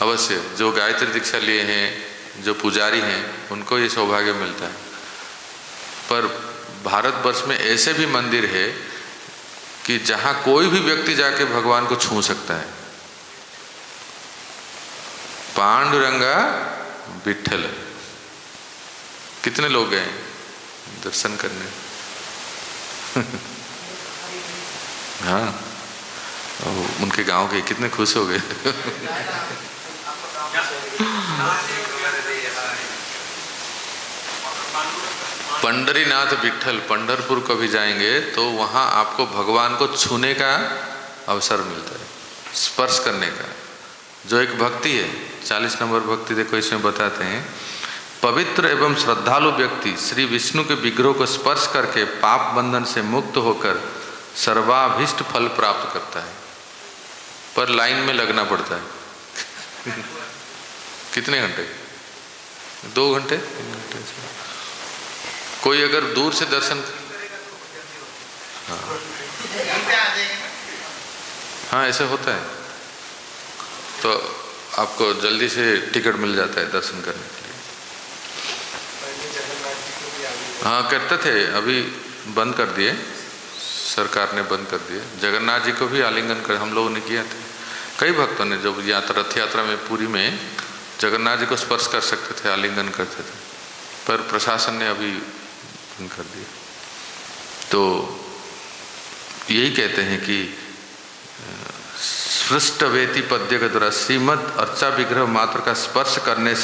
अवश्य जो गायत्री दीक्षा लिए हैं, जो पुजारी हैं, उनको ये सौभाग्य मिलता है। पर भारतवर्ष में ऐसे भी मंदिर है कि जहाँ कोई भी व्यक्ति जाके भगवान को छू सकता है। पांडुरंगा विठ्ठल, कितने लोग गए दर्शन करने? हाँ, उनके गांव के कितने खुश हो गए। पंडरीनाथ विठ्ठल, पंढरपुर कभी जाएंगे तो वहाँ आपको भगवान को छूने का अवसर मिलता है, स्पर्श करने का। जो एक भक्ति है, 40 नंबर भक्ति देखो, इसमें बताते हैं पवित्र एवं श्रद्धालु व्यक्ति श्री विष्णु के विग्रह को स्पर्श करके पाप बंधन से मुक्त होकर सर्वाभीष्ट फल प्राप्त करता है। पर लाइन में लगना पड़ता है। कितने घंटे? 2 घंटे 3 घंटे से। कोई अगर दूर से दर्शन, हाँ ऐसे होता है, तो आपको जल्दी से टिकट मिल जाता है दर्शन करने के लिए। हाँ करते थे, अभी बंद कर दिए, सरकार ने बंद कर दिए। जगन्नाथ जी को भी आलिंगन कर हम लोगों ने किया था। कई भक्तों ने जब रथ यात्रा में पुरी में जगन्नाथ जी को स्पर्श कर सकते थे, आलिंगन करते थे, पर प्रशासन ने अभी बंद कर दिया। तो यही कहते हैं कि सृष्टवेति पद्य के द्वारा श्रीमद अर्चा विग्रह मात्र का स्पर्श करने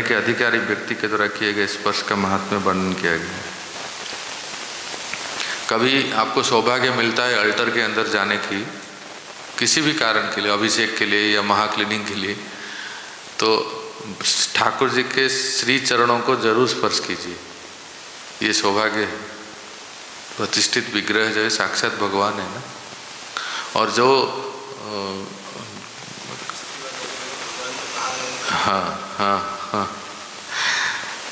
के अधिकारी व्यक्ति के द्वारा किए गए स्पर्श का महात्म्य वर्णन किया गया। कभी आपको सौभाग्य मिलता है अल्टर के अंदर जाने की, किसी भी कारण के लिए, अभिषेक के लिए या महाक्लीनिंग के लिए, तो ठाकुर जी के श्री चरणों को जरूर स्पर्श कीजिए। ये सौभाग्य है। प्रतिष्ठित विग्रह जो है साक्षात भगवान है ना। और जो हाँ,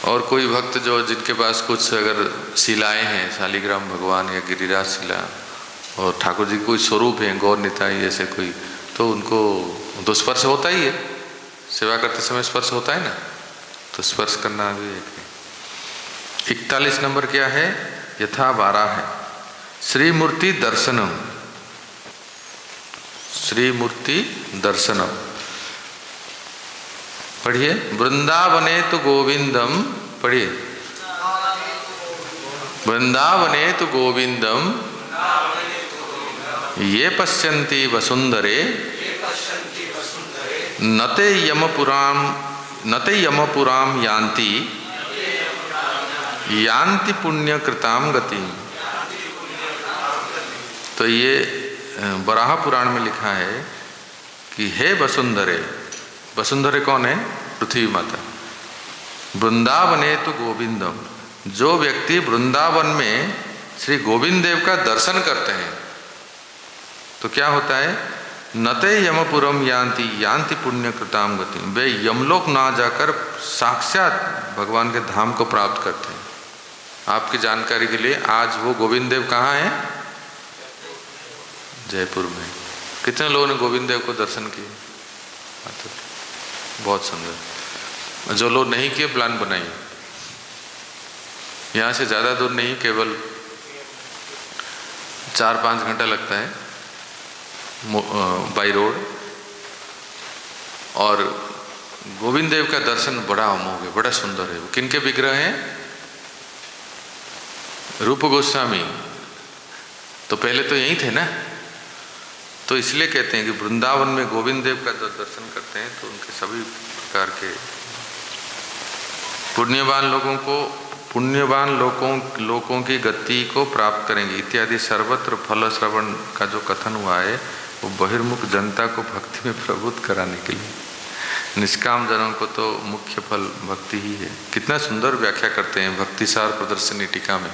और कोई भक्त जो जिनके पास कुछ अगर शिलाएं हैं, शालिग्राम भगवान या गिरिराज शिला, और ठाकुर जी कोई स्वरूप है, गौर निताई ऐसे कोई, तो उनको तो स्पर्श होता ही है। सेवा करते समय स्पर्श होता है ना, तो स्पर्श करना भी एक है। 41 नंबर क्या है? यथा 12 है श्री मूर्ति दर्शनम। श्री मूर्ति दर्शनम पढ़िए। वृंदावने तो गोविंदम, पढ़िए। वृंदावने तो गोविंदम ये पश्यन्ति वसुंधरे नते यमपुराम यान्ति पुण्य कृताम गति। तो ये वराह पुराण में लिखा है कि हे वसुंधरे, वसुंधरे कौन है? पृथ्वी माता। वृंदावने तो गोविंदम, जो व्यक्ति वृंदावन में श्री गोविंद देव का दर्शन करते हैं तो क्या होता है? नते यमपुरम यान्ति पुण्य कृताम गति। वे यमलोक ना जाकर साक्षात भगवान के धाम को प्राप्त करते हैं। आपकी जानकारी के लिए, आज वो गोविंद देव कहाँ हैं? जयपुर में। कितने लोगों ने गोविंद देव को दर्शन किए? बहुत सुंदर। जो लोग नहीं किए, प्लान बनाइए। यहाँ से ज़्यादा दूर नहीं, केवल 4-5 घंटा लगता है बाई रोड। और गोविंद देव का दर्शन बड़ा अमोघ है, बड़ा सुंदर है। किनके विग्रह हैं? रूप गोस्वामी तो पहले तो यही थे ना। तो इसलिए कहते हैं कि वृंदावन में गोविंद देव का जब दर्शन करते हैं तो उनके सभी प्रकार के पुण्यवान लोगों की गति को प्राप्त करेंगे इत्यादि सर्वत्र फल श्रवण का जो कथन हुआ है वो बहिर्मुख जनता को भक्ति में प्रवृत्त कराने के लिए, निष्काम जनों को तो मुख्य फल भक्ति ही है। कितना सुंदर व्याख्या करते हैं भक्तिसार प्रदर्शनी टीका में।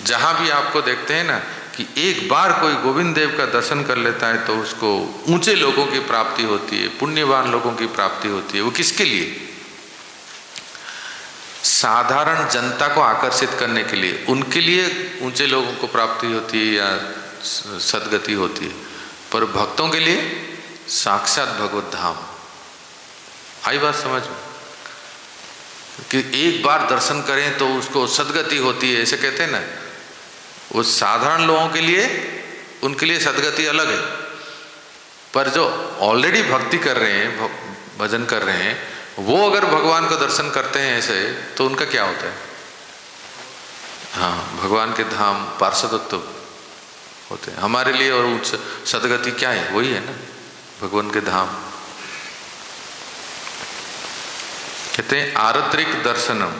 जहाँ भी आपको देखते हैं ना कि एक बार कोई गोविंद देव का दर्शन कर लेता है तो उसको ऊंचे लोगों की प्राप्ति होती है, पुण्यवान लोगों की प्राप्ति होती है। वो किसके लिए? साधारण जनता को आकर्षित करने के लिए, उनके लिए ऊंचे लोगों को प्राप्ति होती है या सद्गति होती है, पर भक्तों के लिए साक्षात भगवत धाम। आई बात समझ में? कि एक बार दर्शन करें तो उसको सद्गति होती है, ऐसे कहते हैं ना। वो साधारण लोगों के लिए, उनके लिए सद्गति अलग है, पर जो ऑलरेडी भक्ति कर रहे हैं, भजन कर रहे हैं, वो अगर भगवान को दर्शन करते हैं ऐसे तो उनका क्या होता है? हाँ, भगवान के धाम पार्षदत्व होते हैं हमारे लिए। और उच्च सद्गति क्या है? वही है ना, भगवान के धाम। कहते हैं आरत्रिक दर्शनम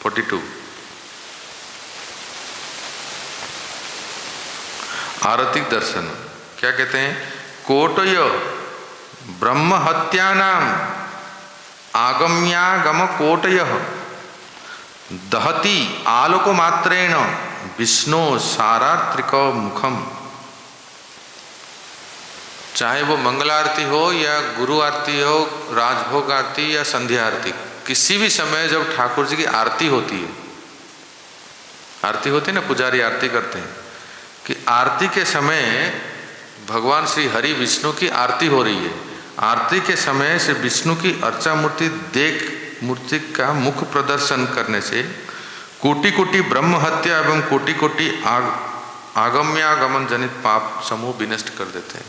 42। आरतिक दर्शन क्या कहते हैं? कोटय ब्रह्म हत्यानाम आगम्यागम कोटय दहति आलोक मात्रेण विष्णु सारात्रिक मुखम। चाहे वो मंगलारती हो या गुरु आरती हो, राजभोग आरती या संध्या आरती, किसी भी समय जब ठाकुर जी की आरती होती है, आरती होती है ना, पुजारी आरती करते हैं, कि आरती के समय भगवान श्री हरि विष्णु की आरती हो रही है। आरती के समय श्री विष्णु की अर्चा मूर्ति का मुख प्रदर्शन करने से कोटि कोटि ब्रह्म हत्या एवं कोटि कोटि आगम्यागमन जनित पाप समूह विनष्ट कर देते हैं।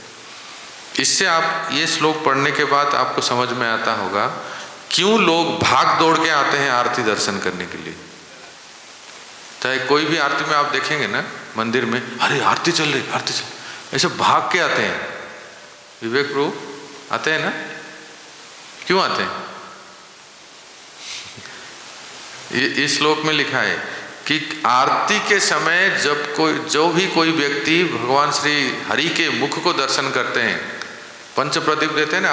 इससे आप ये श्लोक पढ़ने के बाद आपको समझ में आता होगा क्यों लोग भाग दौड़ के आते हैं आरती दर्शन करने के लिए। चाहे कोई भी आरती में आप देखेंगे ना मंदिर में, अरे आरती चल रही, आरती चल, ऐसे भाग के आते हैं। विवेक प्रभु आते हैं ना, क्यों आते हैं? इस श्लोक में लिखा है कि आरती के समय जब जो भी कोई व्यक्ति भगवान श्री हरि के मुख को दर्शन करते हैं, पंच प्रदीप देते हैं ना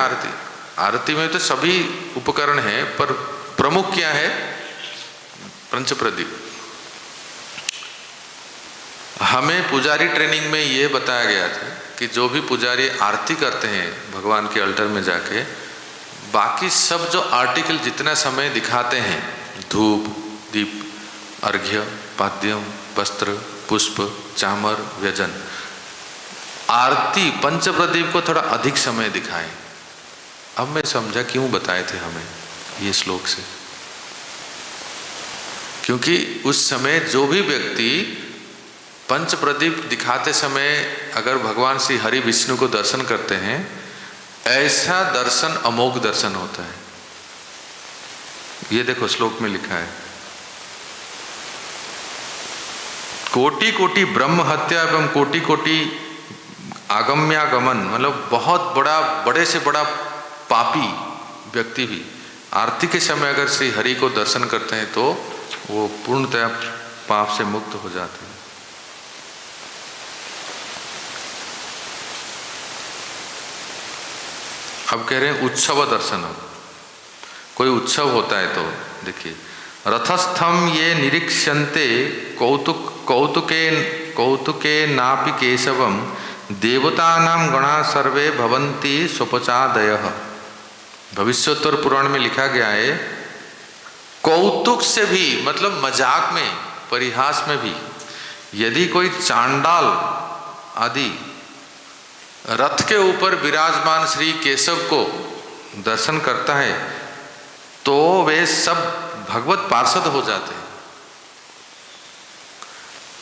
आरती में तो सभी उपकरण हैं, पर प्रमुख क्या है? पंच प्रदीप। हमें पुजारी ट्रेनिंग में ये बताया गया था कि जो भी पुजारी आरती करते हैं भगवान के अल्टर में जाके, बाकी सब जो आर्टिकल जितना समय दिखाते हैं, धूप, दीप, अर्घ्य, पाद्यम, वस्त्र, पुष्प, चामर, व्यजन, आरती पंच प्रदीप को थोड़ा अधिक समय दिखाएं। अब मैं समझा क्यों बताए थे हमें ये श्लोक से, क्योंकि उस समय जो भी व्यक्ति पंच प्रदीप दिखाते समय अगर भगवान श्री हरि विष्णु को दर्शन करते हैं, ऐसा दर्शन अमोघ दर्शन होता है। ये देखो श्लोक में लिखा है, कोटि कोटि ब्रह्म हत्या एवं कोटि कोटि आगम्यागमन, मतलब बहुत बड़ा, बड़े से बड़ा पापी व्यक्ति भी आरती के समय अगर श्री हरि को दर्शन करते हैं तो वो पूर्णतया पाप से मुक्त हो जाते हैं। अब कह रहे हैं उत्सव दर्शन। कोई उत्सव होता है तो देखिए, रथस्थम ये निरीक्षन्ते कौतुके नापि केशवम देवतानां गणा सर्वे भवन्ति स्वपचादयः। भविष्योत्तर पुराण में लिखा गया है, कौतुक से भी, मतलब मजाक में, परिहास में भी, यदि कोई चांडाल आदि रथ के ऊपर विराजमान श्री केशव को दर्शन करता है तो वे सब भगवत पार्षद हो जाते हैं।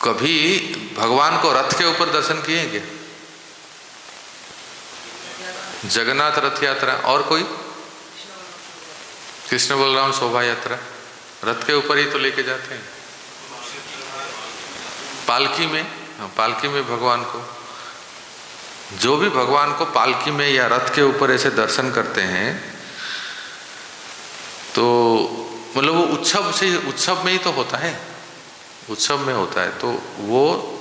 कभी भगवान को रथ के ऊपर दर्शन किए क्या? जगन्नाथ रथ यात्रा, और कोई कृष्ण बलराम शोभा यात्रा रथ के ऊपर ही तो लेके जाते हैं, पालकी में। पालकी में भगवान को, जो भी भगवान को पालकी में या रथ के ऊपर ऐसे दर्शन करते हैं तो मतलब वो उत्सव में ही तो होता है, उत्सव में होता है। तो वो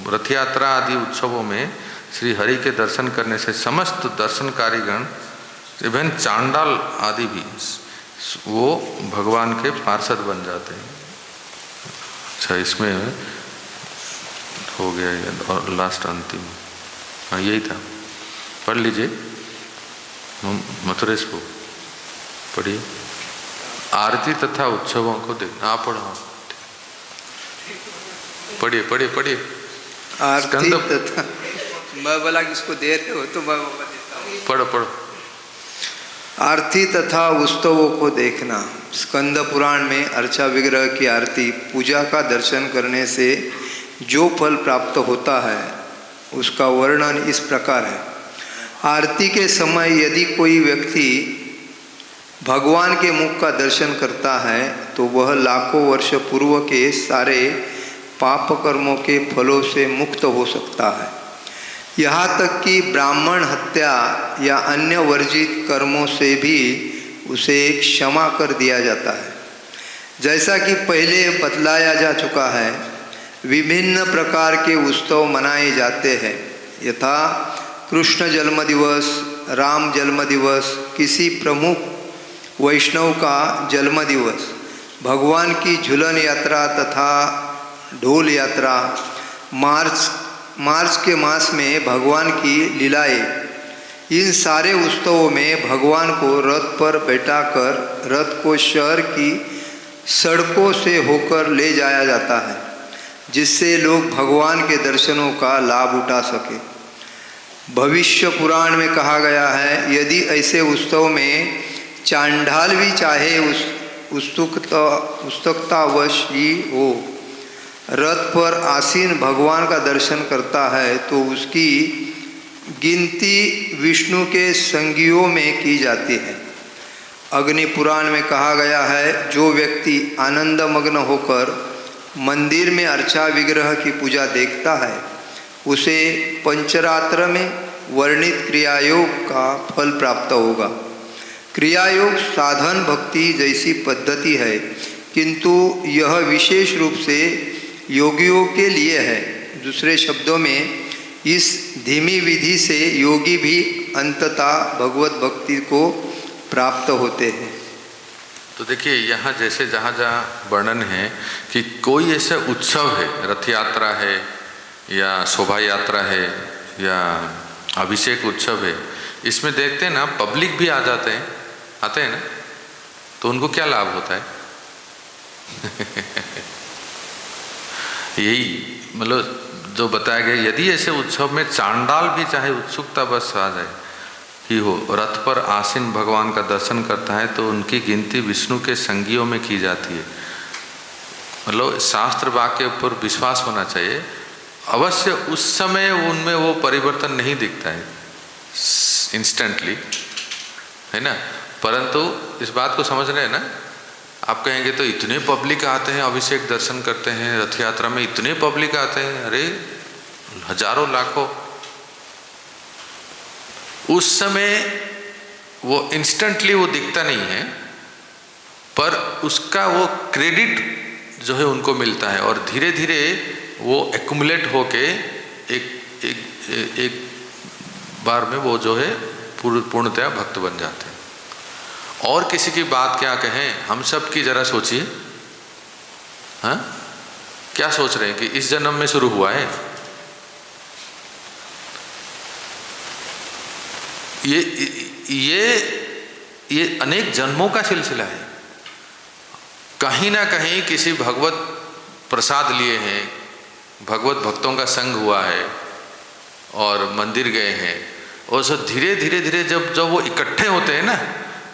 रथ यात्रा आदि उत्सवों में श्री हरि के दर्शन करने से समस्त दर्शनकारीगण, इवन चांडाल आदि भी वो भगवान के पार्षद बन जाते हैं। अच्छा, इसमें हो गया ये और लास्ट अंतिम, हाँ यही था, पढ़ लीजिए मथुरेश को पढ़िए। आरती तथा उत्सवों को देखना, आप पढ़ो, पढ़िए पढ़िए पढ़िए। आरती तथा, मैं बोला किसको दे रहे हो तो मैं देता हूँ। पढ़ो पढ़ो। आरती तथा उत्सवों को देखना। स्कंद पुराण में अर्चा विग्रह की आरती पूजा का दर्शन करने से जो फल प्राप्त होता है उसका वर्णन इस प्रकार है। आरती के समय यदि कोई व्यक्ति भगवान के मुख का दर्शन करता है तो वह लाखों वर्ष पूर्व के सारे पाप कर्मों के फलों से मुक्त हो सकता है। यहाँ तक कि ब्राह्मण हत्या या अन्य वर्जित कर्मों से भी उसे क्षमा कर दिया जाता है। जैसा कि पहले बतलाया जा चुका है, विभिन्न प्रकार के उत्सव मनाए जाते हैं, यथा कृष्ण जन्म दिवस, राम जन्म दिवस, किसी प्रमुख वैष्णव का जन्म दिवस, भगवान की झूलन यात्रा तथा ढोल यात्रा, मार्च के मास में भगवान की लीलाएं। इन सारे उत्सवों में भगवान को रथ पर बैठाकर रथ को शहर की सड़कों से होकर ले जाया जाता है, जिससे लोग भगवान के दर्शनों का लाभ उठा सके। भविष्य पुराण में कहा गया है, यदि ऐसे उत्सव में चांडाल भी चाहे उत्सुकतावश ही हो रथ पर आसीन भगवान का दर्शन करता है तो उसकी गिनती विष्णु के संगियों में की जाती है। अग्नि पुराण में कहा गया है, जो व्यक्ति आनंदमग्न होकर मंदिर में अर्चा विग्रह की पूजा देखता है उसे पंचरात्र में वर्णित क्रियायोग का फल प्राप्त होगा। क्रियायोग साधन भक्ति जैसी पद्धति है, किंतु यह विशेष रूप से योगियों के लिए है। दूसरे शब्दों में इस धीमी विधि से योगी भी अंततः भगवत भक्ति को प्राप्त होते हैं। तो देखिए यहाँ जैसे जहाँ जहाँ वर्णन है कि कोई ऐसा उत्सव है, रथ यात्रा है या शोभा यात्रा है या अभिषेक उत्सव है, इसमें देखते हैं ना पब्लिक भी आते हैं ना, तो उनको क्या लाभ होता है यही मतलब जो बताया गया, यदि ऐसे उत्सव में चांडाल भी चाहे उत्सुकता बस आ जाए ही हो, रथ पर आसीन भगवान का दर्शन करता है तो उनकी गिनती विष्णु के संगियों में की जाती है। मतलब शास्त्र वाक्य के ऊपर विश्वास होना चाहिए। अवश्य उस समय उनमें वो परिवर्तन नहीं दिखता है इंस्टेंटली, है ना, परंतु इस बात को समझ रहे हैं ना। आप कहेंगे तो इतने पब्लिक आते हैं, अभिषेक दर्शन करते हैं, रथ यात्रा में इतने पब्लिक आते हैं, अरे हजारों लाखों। उस समय वो इंस्टेंटली वो दिखता नहीं है, पर उसका वो क्रेडिट जो है उनको मिलता है और धीरे धीरे वो एक्युमुलेट होके एक बार में वो जो है पूर्णतया भक्त बन जाते हैं। और किसी की बात क्या कहें, हम सब की जरा सोचिए, हाँ क्या सोच रहे हैं कि इस जन्म में शुरू हुआ है? ये अनेक जन्मों का सिलसिला है। कहीं ना कहीं किसी भगवत प्रसाद लिए हैं, भगवत भक्तों का संग हुआ है और मंदिर गए हैं, और सब धीरे धीरे जब वो इकट्ठे होते हैं ना,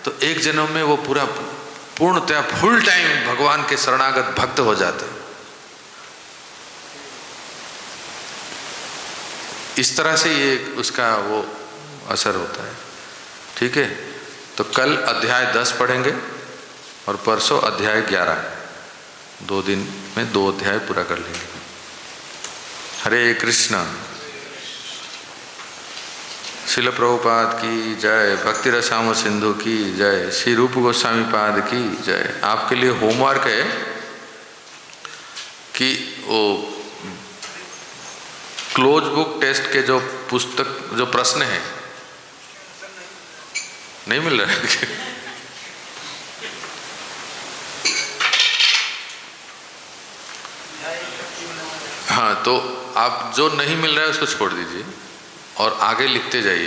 तो एक जन्म में वो पूर्णतया फुल टाइम भगवान के शरणागत भक्त हो जाते हैं। इस तरह से ये उसका वो असर होता है। ठीक है, तो कल अध्याय 10 पढ़ेंगे और परसों अध्याय 11। 2 दिन में 2 अध्याय पूरा कर लेंगे। हरे कृष्णा। शिल प्रभुपाद की जय, भक्ति रसाम सिंधु की जय, श्री रूप गोस्वामी पाद की जय। आपके लिए होमवर्क है कि वो क्लोज बुक टेस्ट के जो पुस्तक जो प्रश्न है नहीं मिल रहा है हाँ, तो आप जो नहीं मिल रहा है उसको छोड़ दीजिए और आगे लिखते जाइए।